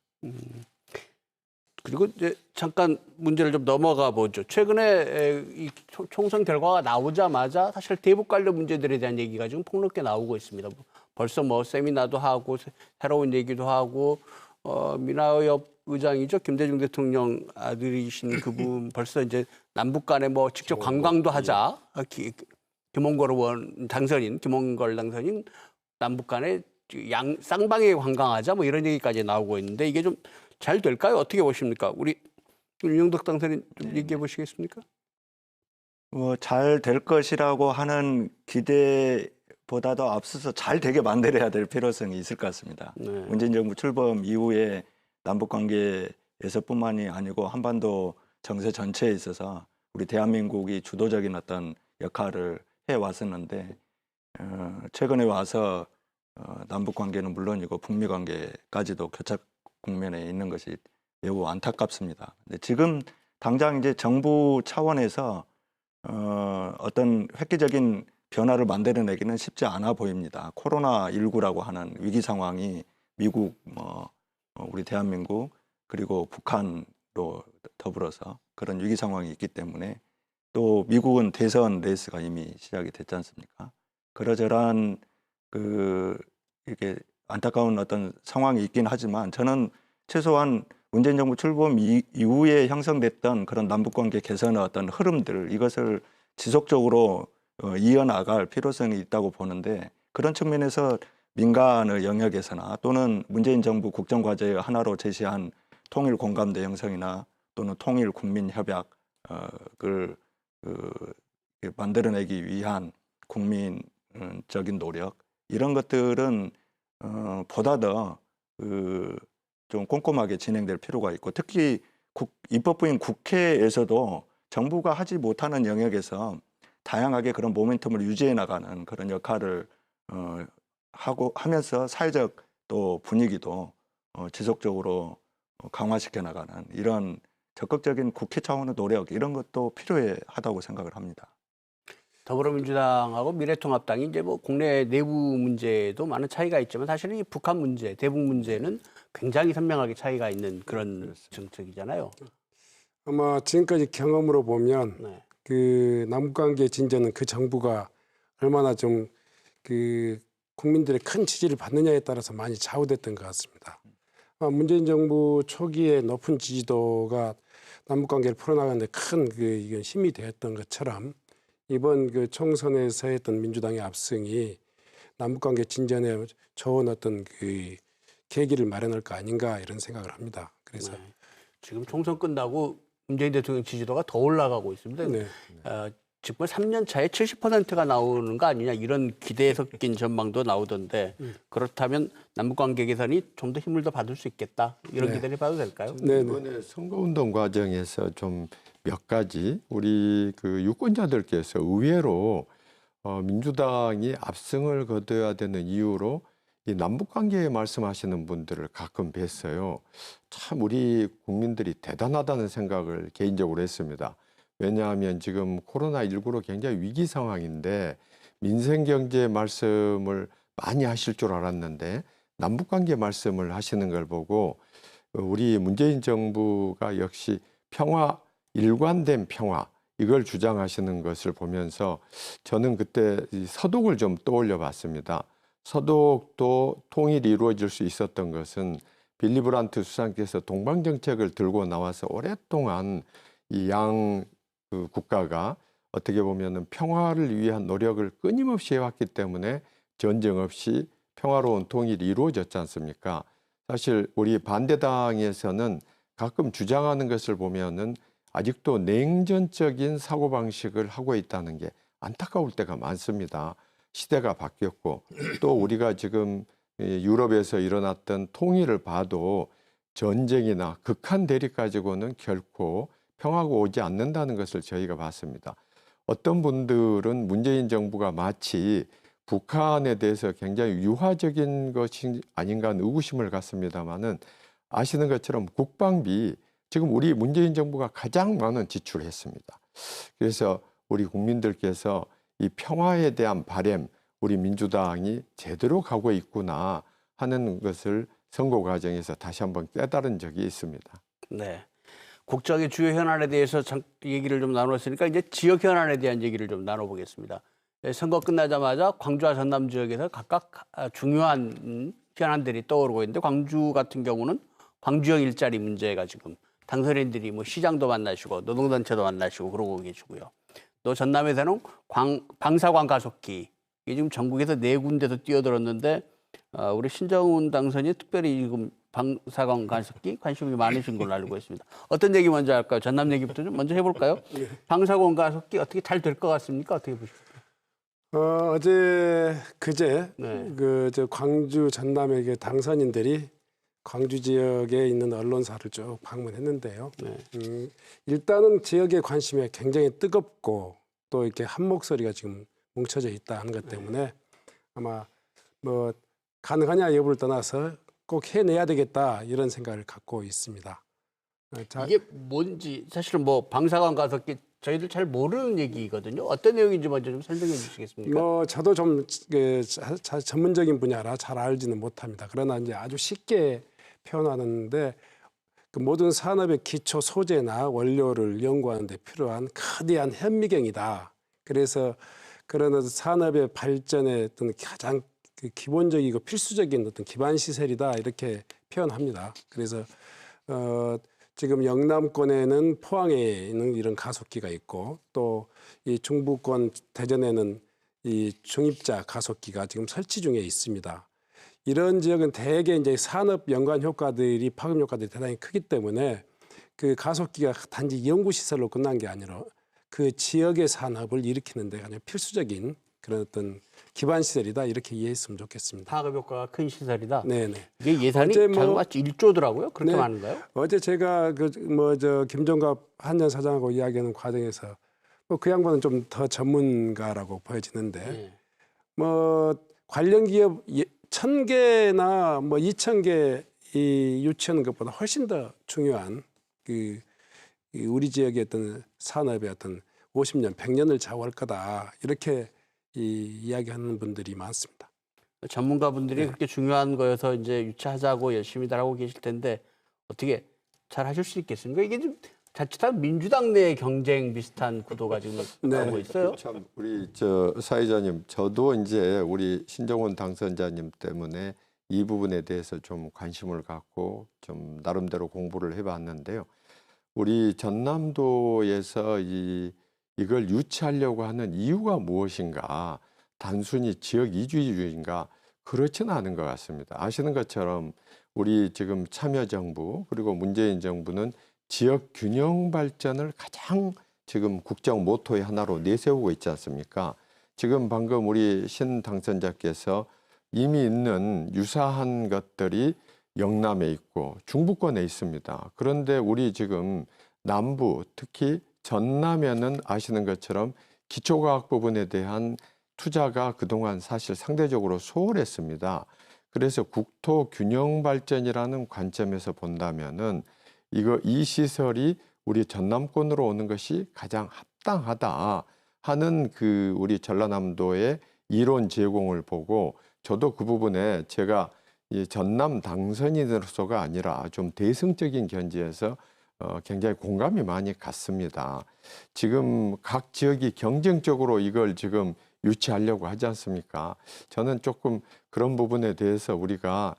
그리고 이제 잠깐 문제를 좀 넘어가 보죠. 최근에 이 총선 결과가 나오자마자 사실 대북 관련 문제들에 대한 얘기가 지금 폭넓게 나오고 있습니다. 벌써 뭐 세미나도 하고 새로운 얘기도 하고 미나엽 의장이죠. 김대중 대통령 아들이신 그분 벌써 이제 남북 간에 뭐 직접 관광도 하자. 김홍걸 의원 당선인 김홍걸 당선인 남북 간에 쌍방에 관광하자 뭐 이런 얘기까지 나오고 있는데 이게 좀 잘 될까요? 어떻게 보십니까? 우리 윤영덕 당선인 좀 얘기해 보시겠습니까? 잘 될 것이라고 하는 기대보다도 앞서서 잘 되게 만들어야 될 필요성이 있을 것 같습니다. 네. 문재인 정부 출범 이후에 남북 관계에서뿐만이 아니고 한반도 정세 전체에 있어서 우리 대한민국이 주도적인 어떤 역할을 해 왔었는데 최근에 와서 남북 관계는 물론이고 북미 관계까지도 교착 국면에 있는 것이 매우 안타깝습니다. 근데 지금 당장 이제 정부 차원에서 어떤 획기적인 변화를 만들어내기는 쉽지 않아 보입니다. 코로나19라고 하는 위기 상황이 미국, 우리 대한민국 그리고 북한도 더불어서 그런 위기 상황이 있기 때문에 또 미국은 대선 레이스가 이미 시작이 됐지 않습니까? 그러저러한 이게 안타까운 어떤 상황이 있긴 하지만 저는 최소한 문재인 정부 출범 이후에 형성됐던 그런 남북관계 개선의 어떤 흐름들 이것을 지속적으로 이어나갈 필요성이 있다고 보는데 그런 측면에서 민간의 영역에서나 또는 문재인 정부 국정과제의 하나로 제시한 통일 공감대 형성이나 또는 통일 국민 협약을 만들어내기 위한 국민적인 노력 이런 것들은 보다 더 좀 꼼꼼하게 진행될 필요가 있고 특히 입법부인 국회에서도 정부가 하지 못하는 영역에서 다양하게 그런 모멘텀을 유지해 나가는 그런 역할을 하면서 사회적 또 분위기도 지속적으로 강화시켜 나가는 이런 적극적인 국회 차원의 노력 이런 것도 필요하다고 생각을 합니다. 더불어민주당하고 미래통합당이 이제 뭐 국내 내부 문제도 많은 차이가 있지만 사실은 이 북한 문제, 대북 문제는 굉장히 선명하게 차이가 있는 그런 정책이잖아요. 아마 지금까지 경험으로 보면 네. 그 남북관계 진전은 그 정부가 얼마나 좀 그 국민들의 큰 지지를 받느냐에 따라서 많이 좌우됐던 것 같습니다. 문재인 정부 초기에 높은 지지도가 남북관계를 풀어나가는데 큰 이건 힘이 되었던 것처럼 이번 그 총선에서 했던 민주당의 압승이 남북관계 진전에 좋은 어떤 그 계기를 마련할 거 아닌가 이런 생각을 합니다. 그래서 네. 지금 총선 끝나고 문재인 대통령 지지도가 더 올라가고 있습니다. 네. 집권 3년 차에 70%가 나오는 거 아니냐 이런 기대에 섞인 전망도 나오던데 그렇다면 남북관계 개선이 좀 더 힘을 더 받을 수 있겠다 이런 네. 기대를 봐도 될까요? 네, 네. 이번에 선거운동 과정에서 좀 몇 가지 우리 그 유권자들께서 의외로 민주당이 압승을 거둬야 되는 이유로 이 남북관계에 말씀하시는 분들을 가끔 뵀어요. 참 우리 국민들이 대단하다는 생각을 개인적으로 했습니다. 왜냐하면 지금 코로나19로 굉장히 위기 상황인데 민생경제 말씀을 많이 하실 줄 알았는데 남북관계 말씀을 하시는 걸 보고 우리 문재인 정부가 역시 평화, 일관된 평화 이걸 주장하시는 것을 보면서 저는 그때 이 서독을 좀 떠올려 봤습니다. 서독도 통일이 이루어질 수 있었던 것은 빌리 브란트 수상께서 동방정책을 들고 나와서 오랫동안 이 양 국가가 어떻게 보면은 평화를 위한 노력을 끊임없이 해왔기 때문에 전쟁 없이 평화로운 통일이 이루어졌지 않습니까? 사실 우리 반대당에서는 가끔 주장하는 것을 보면은 아직도 냉전적인 사고방식을 하고 있다는 게 안타까울 때가 많습니다. 시대가 바뀌었고 또 우리가 지금 유럽에서 일어났던 통일을 봐도 전쟁이나 극한 대립 가지고는 결코 평화가 오지 않는다는 것을 저희가 봤습니다. 어떤 분들은 문재인 정부가 마치 북한에 대해서 굉장히 유화적인 것이 아닌가 하는 의구심을 갖습니다마는 아시는 것처럼 국방비 지금 우리 문재인 정부가 가장 많은 지출을 했습니다. 그래서 우리 국민들께서 이 평화에 대한 바램, 우리 민주당이 제대로 가고 있구나 하는 것을 선거 과정에서 다시 한번 깨달은 적이 있습니다. 네. 국정의 주요 현안에 대해서 얘기를 좀 나눴으니까 이제 지역 현안에 대한 얘기를 좀 나눠보겠습니다. 선거 끝나자마자 광주와 전남 지역에서 각각 중요한 현안들이 떠오르고 있는데 광주 같은 경우는 광주형 일자리 문제가 지금 당선인들이 뭐 시장도 만나시고 노동단체도 만나시고 그러고 계시고요. 또 전남에서는 방사광 가속기 이게 지금 전국에서 4군데서 뛰어들었는데 우리 신정훈 당선이 특별히 지금 방사광 가속기 관심이 많으신 걸로 알고 있습니다. 어떤 얘기 먼저 할까요? 전남 얘기부터 좀 먼저 해볼까요? 방사광 가속기 어떻게 잘 될 것 같습니까? 어떻게 보십니까? 그제 네. 저 광주 전남의 당선인들이 광주 지역에 있는 언론사를 쭉 방문했는데요. 네. 일단은 지역의 관심이 굉장히 뜨겁고 또 이렇게 한 목소리가 지금 뭉쳐져 있다는 것 때문에 아마 뭐 가능하냐 여부를 떠나서 꼭 해내야 되겠다 이런 생각을 갖고 있습니다. 이게 뭔지 사실은 뭐 방사광 가속기 저희들 잘 모르는 얘기거든요. 어떤 내용인지 먼저 좀 설명해 주시겠습니까? 뭐 저도 좀 전문적인 분야라 잘 알지는 못합니다. 그러나 이제 아주 쉽게 표현하는데 그 모든 산업의 기초 소재나 원료를 연구하는 데 필요한 거대한 현미경이다. 그래서 그런 산업의 발전의 어떤 가장 기본적이고 필수적인 어떤 기반 시설이다 이렇게 표현합니다. 그래서 지금 영남권에는 포항에 있는 이런 가속기가 있고 또 이 중부권 대전에는 이 중입자 가속기가 지금 설치 중에 있습니다. 이런 지역은 대개 이제 산업 연관 효과들이 파급 효과들이 대단히 크기 때문에 그 가속기가 단지 연구 시설로 끝난 게 아니라 그 지역의 산업을 일으키는 데 가장 필수적인 그런 어떤 기반 시설이다 이렇게 이해했으면 좋겠습니다. 파급 효과가 큰 시설이다. 네네. 이게 예산이 어제 뭐- 자그마치 1조더라고요. 그렇게 네. 많은가요? 어제 제가 김종갑 한전 사장하고 이야기하는 과정에서 뭐 그 양반은 좀 더 전문가라고 보여지는데 네. 뭐 관련 기업 1,000개나 뭐 2,000개 이 유치하는 것보다 훨씬 더 중요한 이 우리 지역의 어떤 산업의 어떤 50년, 100년을 좌우할 거다 이렇게 이야기하는 분들이 많습니다. 전문가분들이 네. 그렇게 중요한 거여서 이제 유치하자고 열심히들 하고 계실 텐데 어떻게 잘 하실 수 있겠습니까? 이게 좀 자칫하면 민주당 내 경쟁 비슷한 구도가 지금 네. 나오고 있어요. 참 우리 사회자님, 저도 이제 우리 신정훈 당선자님 때문에 이 부분에 대해서 좀 관심을 갖고 좀 나름대로 공부를 해봤는데요. 우리 전남도에서 이걸 유치하려고 하는 이유가 무엇인가? 단순히 지역 이주인가? 그렇지는 않은 것 같습니다. 아시는 것처럼 우리 지금 참여정부 그리고 문재인 정부는 지역 균형 발전을 가장 지금 국정 모토의 하나로 내세우고 있지 않습니까? 지금 방금 우리 신 당선자께서 이미 있는 유사한 것들이 영남에 있고 중부권에 있습니다. 그런데 우리 지금 남부 특히 전남에는 아시는 것처럼 기초과학 부분에 대한 투자가 그동안 사실 상대적으로 소홀했습니다. 그래서 국토 균형 발전이라는 관점에서 본다면은 이 시설이 우리 전남권으로 오는 것이 가장 합당하다 하는 그 우리 전라남도의 이론 제공을 보고 저도 그 부분에 제가 이 전남 당선인으로서가 아니라 좀 대승적인 견지에서 굉장히 공감이 많이 갔습니다. 지금 각 지역이 경쟁적으로 이걸 지금 유치하려고 하지 않습니까? 저는 조금 그런 부분에 대해서 우리가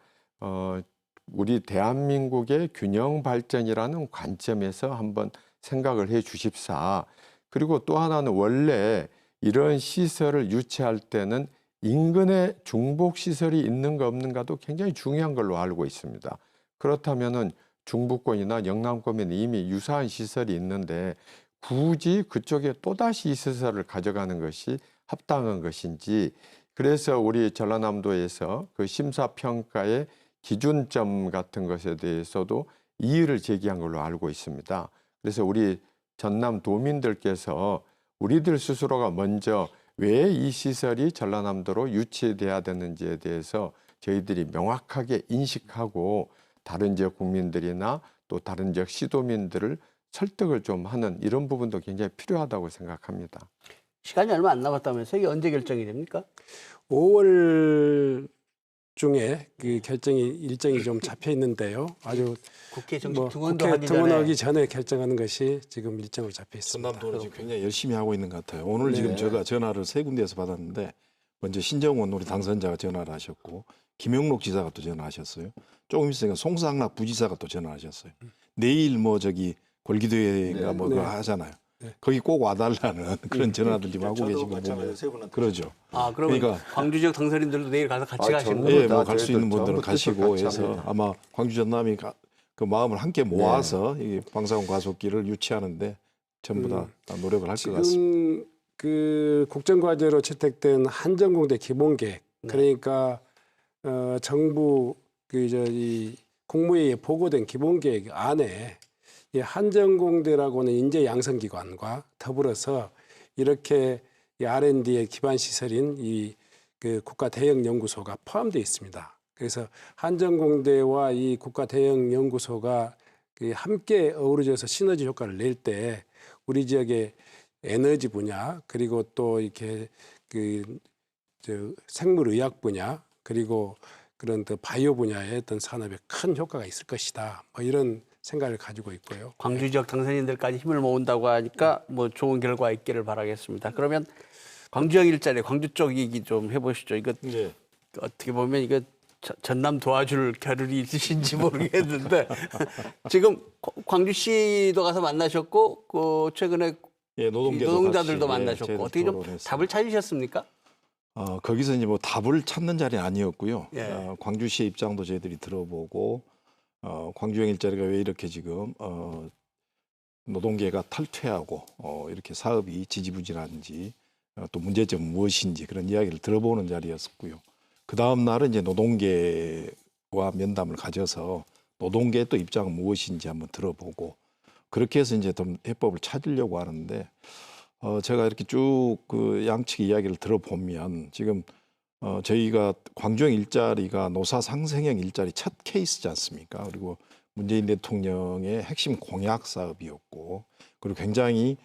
우리 대한민국의 균형 발전이라는 관점에서 한번 생각을 해 주십사. 그리고 또 하나는 원래 이런 시설을 유치할 때는 인근에 중복 시설이 있는가 없는가도 굉장히 중요한 걸로 알고 있습니다. 그렇다면은 중부권이나 영남권에는 이미 유사한 시설이 있는데 굳이 그쪽에 또다시 이 시설을 가져가는 것이 합당한 것인지, 그래서 우리 전라남도에서 그 심사평가의 기준점 같은 것에 대해서도 이의를 제기한 걸로 알고 있습니다. 그래서 우리 전남 도민들께서 우리들 스스로가 먼저 왜 이 시설이 전라남도로 유치돼야 되는지에 대해서 저희들이 명확하게 인식하고 다른 지역 국민들이나 또 다른 지역 시도민들을 설득을 좀 하는 이런 부분도 굉장히 필요하다고 생각합니다. 시간이 얼마 안 남았다면서 이게 언제 결정이 됩니까? 5월 중에 그 일정이 좀 잡혀 있는데요. 아주 국회 정식 뭐 등원도 국회 하기 전에 등원하기 전에 결정하는 것이 지금 일정으로 잡혀 있습니다. 전남도는 지금 굉장히 열심히 하고 있는 것 같아요. 오늘 네. 지금 제가 전화를 세 군데에서 받았는데 먼저 신정원 우리 당선자가 전화를 하셨고 김영록 지사가 또 전화하셨어요. 조금 있으니까 송상락 부지사가 또 전화하셨어요. 내일 뭐 저기 골기도회가 뭐 네. 그거 하잖아요. 네. 거기 꼭 와달라는 그런 전화들 지금 하고 계신 거 보면 세 분한테 그러죠. 아, 그러면 그러니까 광주 지역 당선인들도 내일 가서 같이 가시는 전부 거예요? 예, 다 뭐 갈 수 있는 저희들 분들은 전부 가시고 같이 해서 합니다. 아마 광주 전남이 그 마음을 함께 모아서 이 방사선 과속기를 유치하는데 전부 다 노력을 할 것 같습니다. 지금 그 국정과제로 채택된 한전공대 기본계획 그러니까 정부 이 국무회의에 보고된 기본계획 안에 이 한전공대라고는 인재 양성기관과 더불어서 이렇게 이 R&D의 기반 시설인 이 그 국가 대형 연구소가 포함되어 있습니다. 그래서 한전공대와 이 국가 대형 연구소가 그 함께 어우러져서 시너지 효과를 낼 때 우리 지역의 에너지 분야 그리고 또 이렇게 생물의학 분야 그리고 그런 또 바이오 분야의 어떤 산업에 큰 효과가 있을 것이다. 뭐 이런 생각을 가지고 있고요. 광주 지역 당선인들까지 힘을 모은다고 하니까 뭐 좋은 결과 있기를 바라겠습니다. 그러면 광주형 일자리, 광주 쪽 얘기 좀 해보시죠. 이거 예. 어떻게 보면 이거 전남 도와줄 겨를이 있으신지 모르겠는데 지금 광주시도 가서 만나셨고 그 최근에 예, 노동자들도 같이, 만나셨고 저희들 어떻게 좀 토론했어요. 답을 찾으셨습니까? 거기서 이제 뭐 답을 찾는 자리는 아니었고요. 예. 광주시의 입장도 저희들이 들어보고 광주형 일자리가 왜 이렇게 지금 노동계가 탈퇴하고 이렇게 사업이 지지부진한지 또 문제점은 무엇인지 그런 이야기를 들어보는 자리였었고요. 그 다음 날은 이제 노동계와 면담을 가져서 노동계의 또 입장은 무엇인지 한번 들어보고 그렇게 해서 이제 좀 해법을 찾으려고 하는데 제가 이렇게 쭉 그 양측 이야기를 들어보면 지금 저희가 광주형 일자리가 노사 상생형 일자리 첫 케이스지 않습니까? 그리고 문재인 대통령의 핵심 공약 사업이었고 그리고 굉장히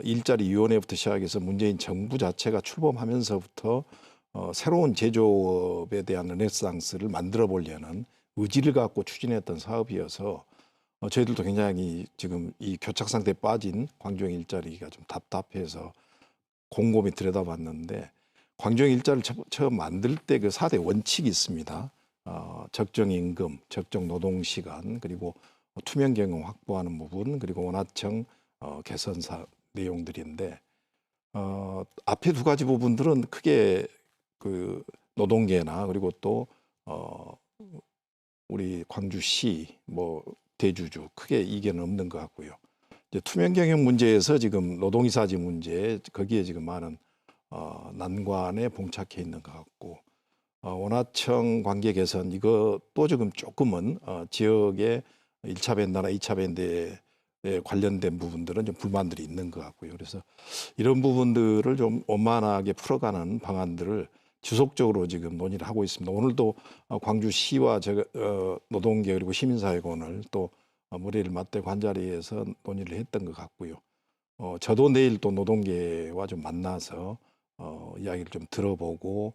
일자리위원회부터 시작해서 문재인 정부 자체가 출범하면서부터 새로운 제조업에 대한 르네상스를 만들어 보려는 의지를 갖고 추진했던 사업이어서 저희들도 굉장히 지금 이 교착 상태에 빠진 광주형 일자리가 좀 답답해서 곰곰이 들여다봤는데 광주형 일자리를 처음 만들 때 그 4대 원칙이 있습니다. 적정 임금, 적정 노동 시간, 그리고 투명 경영 확보하는 부분, 그리고 원하청 개선사 내용들인데 앞에 두 가지 부분들은 크게 그 노동계나 그리고 또 우리 광주시 뭐 대주주 크게 이견은 없는 것 같고요. 이제 투명 경영 문제에서 지금 노동이사지 문제 거기에 지금 많은 난관에 봉착해 있는 것 같고 원하청 관계 개선 이것도 지금 조금은 지역의 1차 밴드나 2차 밴드에 관련된 부분들은 좀 불만들이 있는 것 같고요. 그래서 이런 부분들을 좀 원만하게 풀어가는 방안들을 지속적으로 지금 논의를 하고 있습니다. 오늘도 광주시와 노동계 그리고 시민사회공을 또 머리를 맞대고 한 자리에서 논의를 했던 것 같고요. 저도 내일 또 노동계와 좀 만나서 이야기를 좀 들어보고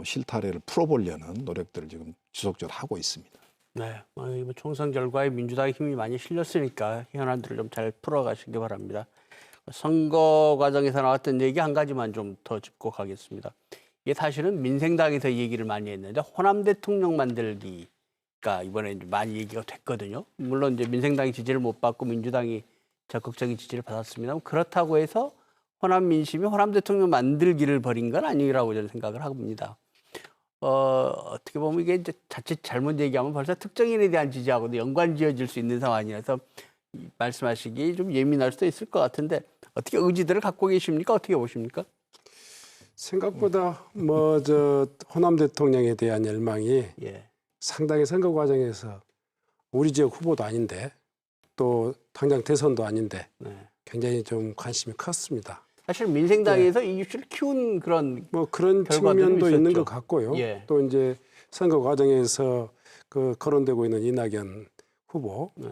실타래를 풀어보려는 노력들을 지금 지속적으로 하고 있습니다. 네, 이번 총선 결과에 민주당의 힘이 많이 실렸으니까 현안들을 좀 잘 풀어가시기 바랍니다. 선거 과정에서 나왔던 얘기 한 가지만 좀 더 짚고 가겠습니다. 이게 사실은 민생당에서 얘기를 많이 했는데 호남 대통령 만들기가 이번에 많이 얘기가 됐거든요. 물론 이제 민생당이 지지를 못 받고 민주당이 적극적인 지지를 받았습니다. 그렇다고 해서 호남 민심이 호남 대통령 만들기를 벌인 건 아니라고 저는 생각을 합니다. 어떻게 보면 이게 이제 자칫 잘못 얘기하면 벌써 특정인에 대한 지지하고도 연관 지어질 수 있는 상황이라서 말씀하시기 좀 예민할 수도 있을 것 같은데 어떻게 의지들을 갖고 계십니까? 어떻게 보십니까? 생각보다 호남 대통령에 대한 열망이 예. 상당히 선거 과정에서 우리 지역 후보도 아닌데 또 당장 대선도 아닌데 네. 굉장히 좀 관심이 컸습니다. 사실 민생당에서 이 이슈를 키운 그런 뭐 그런 결과들은 측면도 있는 있었죠. 것 같고요. 예. 또 이제 선거 과정에서 그 거론되고 있는 이낙연 후보, 네.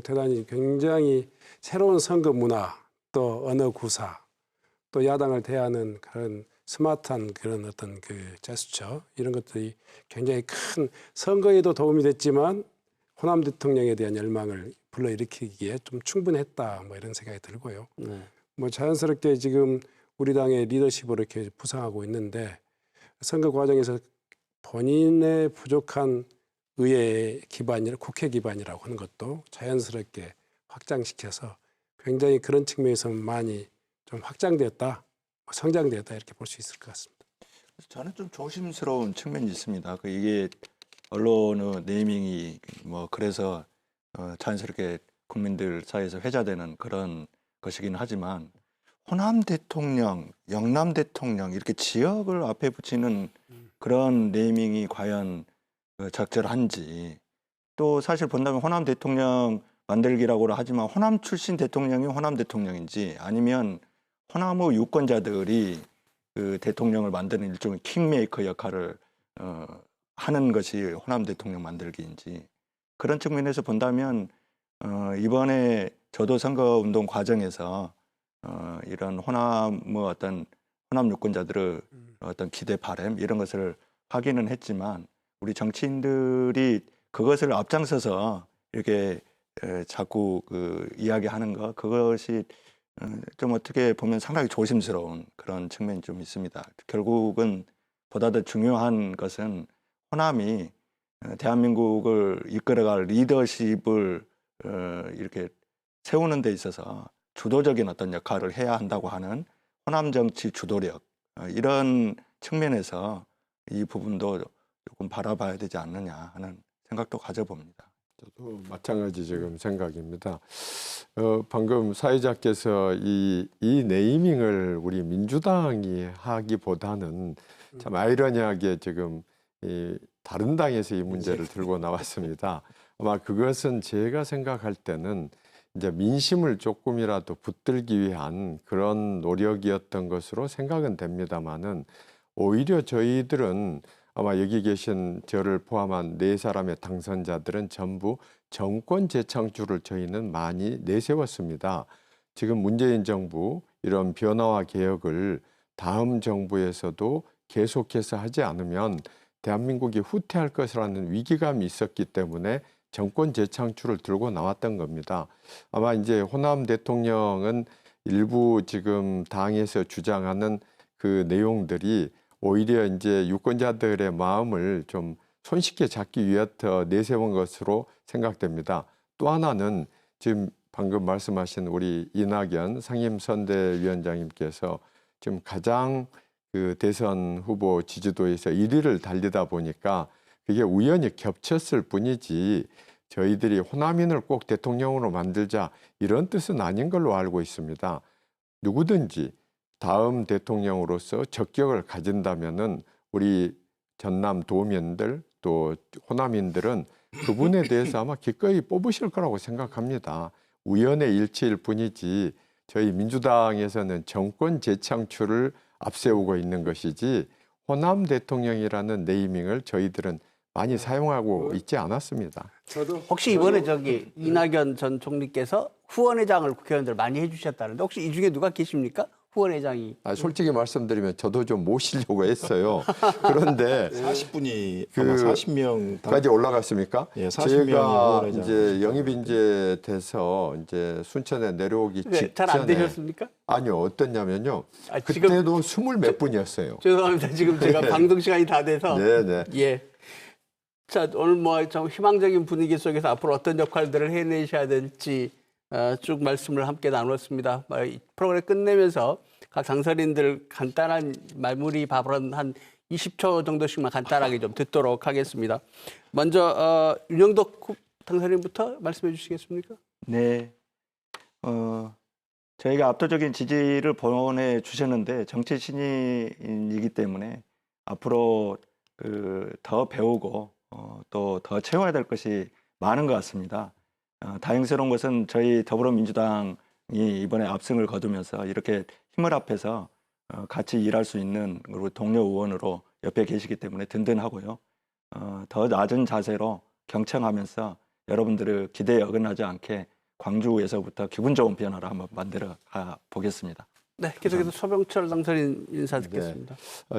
대단히 굉장히 새로운 선거 문화, 또 언어 구사, 또 야당을 대하는 그런 스마트한 그런 어떤 그 제스처 이런 것들이 굉장히 큰 선거에도 도움이 됐지만 호남 대통령에 대한 열망을 불러일으키기에 좀 충분했다 뭐 이런 생각이 들고요. 네. 뭐 자연스럽게 지금 우리 당의 리더십으로 이렇게 부상하고 있는데 선거 과정에서 본인의 부족한 의회 기반이라 국회 기반이라고 하는 것도 자연스럽게 확장시켜서 굉장히 그런 측면에서 많이 좀 확장되었다, 성장되었다 이렇게 볼 수 있을 것 같습니다. 저는 좀 조심스러운 측면이 있습니다. 이게 언론의 네이밍이 뭐 그래서 자연스럽게 국민들 사이에서 회자되는 그런 것이긴 하지만 호남 대통령, 영남 대통령 이렇게 지역을 앞에 붙이는 그런 네이밍이 과연 적절한지 또 사실 본다면 호남 대통령 만들기라고 하지만 호남 출신 대통령이 호남 대통령인지 아니면 호남의 유권자들이 그 대통령을 만드는 일종의 킹메이커 역할을 하는 것이 호남 대통령 만들기인지 그런 측면에서 본다면 이번에 저도 선거운동 과정에서 이런 호남의 어떤 호남 유권자들의 어떤 기대 바람 이런 것을 확인은 했지만 우리 정치인들이 그것을 앞장서서 이렇게 자꾸 그 이야기하는 것 그것이 좀 어떻게 보면 상당히 조심스러운 그런 측면이 좀 있습니다. 결국은 보다 더 중요한 것은 호남이 대한민국을 이끌어갈 리더십을 이렇게 세우는 데 있어서 주도적인 어떤 역할을 해야 한다고 하는 호남 정치 주도력 이런 측면에서 이 부분도 조금 바라봐야 되지 않느냐 하는 생각도 가져봅니다. 저도 마찬가지 지금 생각입니다. 방금 사회자께서 이 네이밍을 우리 민주당이 하기보다는 참 아이러니하게 지금 다른 당에서 이 문제를 들고 나왔습니다. 아마 그것은 제가 생각할 때는 이제 민심을 조금이라도 붙들기 위한 그런 노력이었던 것으로 생각은 됩니다만은 오히려 저희들은 아마 여기 계신 저를 포함한 4사람의 당선자들은 전부 정권 재창출을 저희는 많이 내세웠습니다. 지금 문재인 정부 이런 변화와 개혁을 다음 정부에서도 계속해서 하지 않으면 대한민국이 후퇴할 것이라는 위기감이 있었기 때문에 정권 재창출을 들고 나왔던 겁니다. 아마 이제 호남 대통령은 일부 지금 당에서 주장하는 그 내용들이 오히려 이제 유권자들의 마음을 좀 손쉽게 잡기 위해서 내세운 것으로 생각됩니다. 또 하나는 지금 방금 말씀하신 우리 이낙연 상임선대위원장님께서 지금 가장 그 대선 후보 지지도에서 1위를 달리다 보니까 그게 우연히 겹쳤을 뿐이지 저희들이 호남인을 꼭 대통령으로 만들자 이런 뜻은 아닌 걸로 알고 있습니다. 누구든지 다음 대통령으로서 적격을 가진다면은 우리 전남 도민들 또 호남인들은 그분에 대해서 아마 기꺼이 뽑으실 거라고 생각합니다. 우연의 일치일 뿐이지 저희 민주당에서는 정권 재창출을 앞세우고 있는 것이지 호남 대통령이라는 네이밍을 저희들은 많이 사용하고 있지 않았습니다. 혹시 이번에 이낙연 전 총리께서 후원회장을 국회의원들 많이 해주셨다는데 혹시 이 중에 누가 계십니까? 후원회장이. 솔직히 말씀드리면 저도 좀 모시려고 했어요. 그런데 40분이 아마 40명까지 까지 올라갔습니까? 예, 40명이 제가 후원회장. 이제 영입 인재 돼서 이제 순천에 내려오기 직전에 잘 안 되셨습니까? 아니요, 어땠냐면요. 지금 그때도 20몇 분이었어요. 죄송합니다. 지금 제가 방송 시간이 다 돼서. 네. 예. 자, 오늘 뭐 좀 희망적인 분위기 속에서 앞으로 어떤 역할들을 해내셔야 될지 쭉 말씀을 함께 나눴습니다. 이 프로그램 끝내면서 각 당선인들 간단한 마무리 발언 한 20초 정도씩만 간단하게 좀 듣도록 하겠습니다. 먼저 윤영덕 당선인부터 말씀해 주시겠습니까? 네. 저희가 압도적인 지지를 보내주셨는데 정치 신인이기 때문에 앞으로 더 배우고 또 더 채워야 될 것이 많은 것 같습니다. 다행스러운 것은 저희 더불어민주당이 이번에 압승을 거두면서 이렇게 힘을 합해서 같이 일할 수 있는 그리고 동료 의원으로 옆에 계시기 때문에 든든하고요. 더 낮은 자세로 경청하면서 여러분들의 기대에 어긋나지 않게 광주에서부터 기분 좋은 변화를 한번 만들어 가 보겠습니다. 네, 계속해서 소병철 당선인 인사 듣겠습니다.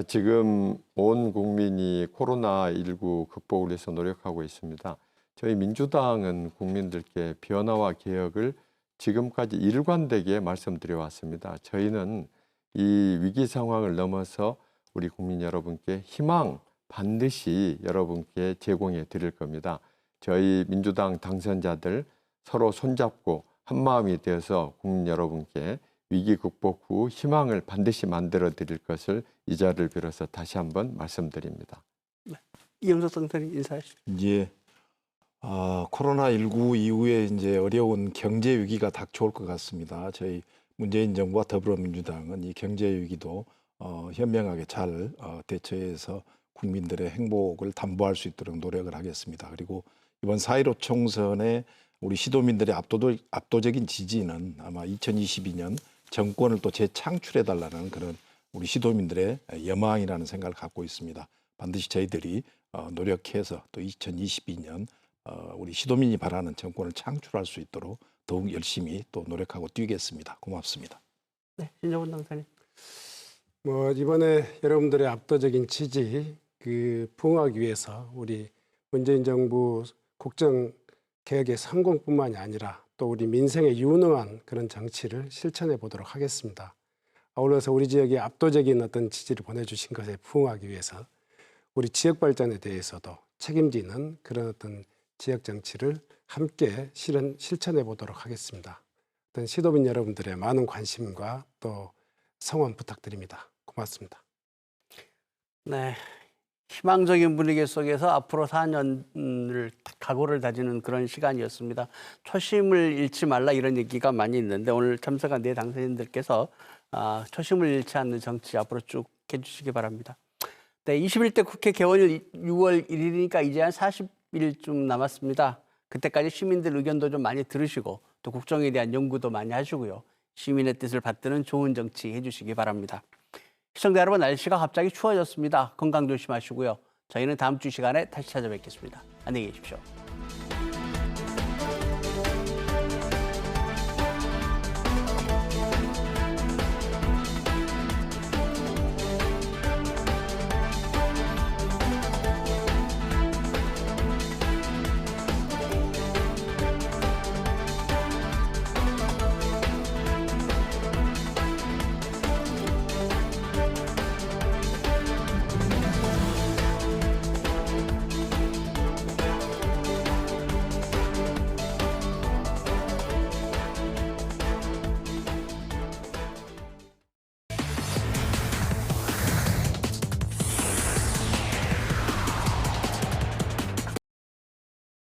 지금 온 국민이 코로나19 극복을 위해서 노력하고 있습니다. 저희 민주당은 국민들께 변화와 개혁을 지금까지 일관되게 말씀드려 왔습니다. 저희는 이 위기 상황을 넘어서 우리 국민 여러분께 희망 반드시 여러분께 제공해 드릴 겁니다. 저희 민주당 당선자들 서로 손잡고 한마음이 되어서 국민 여러분께 위기 극복 후 희망을 반드시 만들어 드릴 것을 이 자리를 빌어서 다시 한번 말씀드립니다. 이영석 당선인 인사하시죠. 이제 코로나19 이후에 이제 어려운 경제 위기가 닥쳐올 것 같습니다. 저희 문재인 정부와 더불어민주당은 이 경제 위기도 현명하게 잘 대처해서 국민들의 행복을 담보할 수 있도록 노력을 하겠습니다. 그리고 이번 4.15 총선에 우리 시도민들의 압도적인 지지는 아마 2022년 정권을 또 재창출해달라는 그런 우리 시도민들의 여망이라는 생각을 갖고 있습니다. 반드시 저희들이 노력해서 또 2022년 우리 시도민이 바라는 정권을 창출할 수 있도록 더욱 열심히 또 노력하고 뛰겠습니다. 고맙습니다. 네, 신정훈 당선인. 이번에 여러분들의 압도적인 지지 부응하기 위해서 우리 문재인 정부 국정 개혁의 성공뿐만이 아니라 또 우리 민생에 유능한 그런 정치를 실천해 보도록 하겠습니다. 아울러서 우리 지역에 압도적인 어떤 지지를 보내주신 것에 부응하기 위해서 우리 지역 발전에 대해서도 책임지는 그런 어떤 지역 정치를 함께 실천해 보도록 하겠습니다. 어떤 시도민 여러분들의 많은 관심과 또 성원 부탁드립니다. 고맙습니다. 네, 희망적인 분위기 속에서 앞으로 4년을 각오를 다지는 그런 시간이었습니다. 초심을 잃지 말라 이런 얘기가 많이 있는데 오늘 참석한 네 당선인들께서 초심을 잃지 않는 정치 앞으로 쭉 해주시기 바랍니다. 네, 21대 국회 개원일 6월 1일이니까 이제 한 40일쯤 남았습니다. 그때까지 시민들 의견도 좀 많이 들으시고 또 국정에 대한 연구도 많이 하시고요. 시민의 뜻을 받드는 좋은 정치 해주시기 바랍니다. 시청자 여러분, 날씨가 갑자기 추워졌습니다. 건강 조심하시고요. 저희는 다음 주 시간에 다시 찾아뵙겠습니다. 안녕히 계십시오.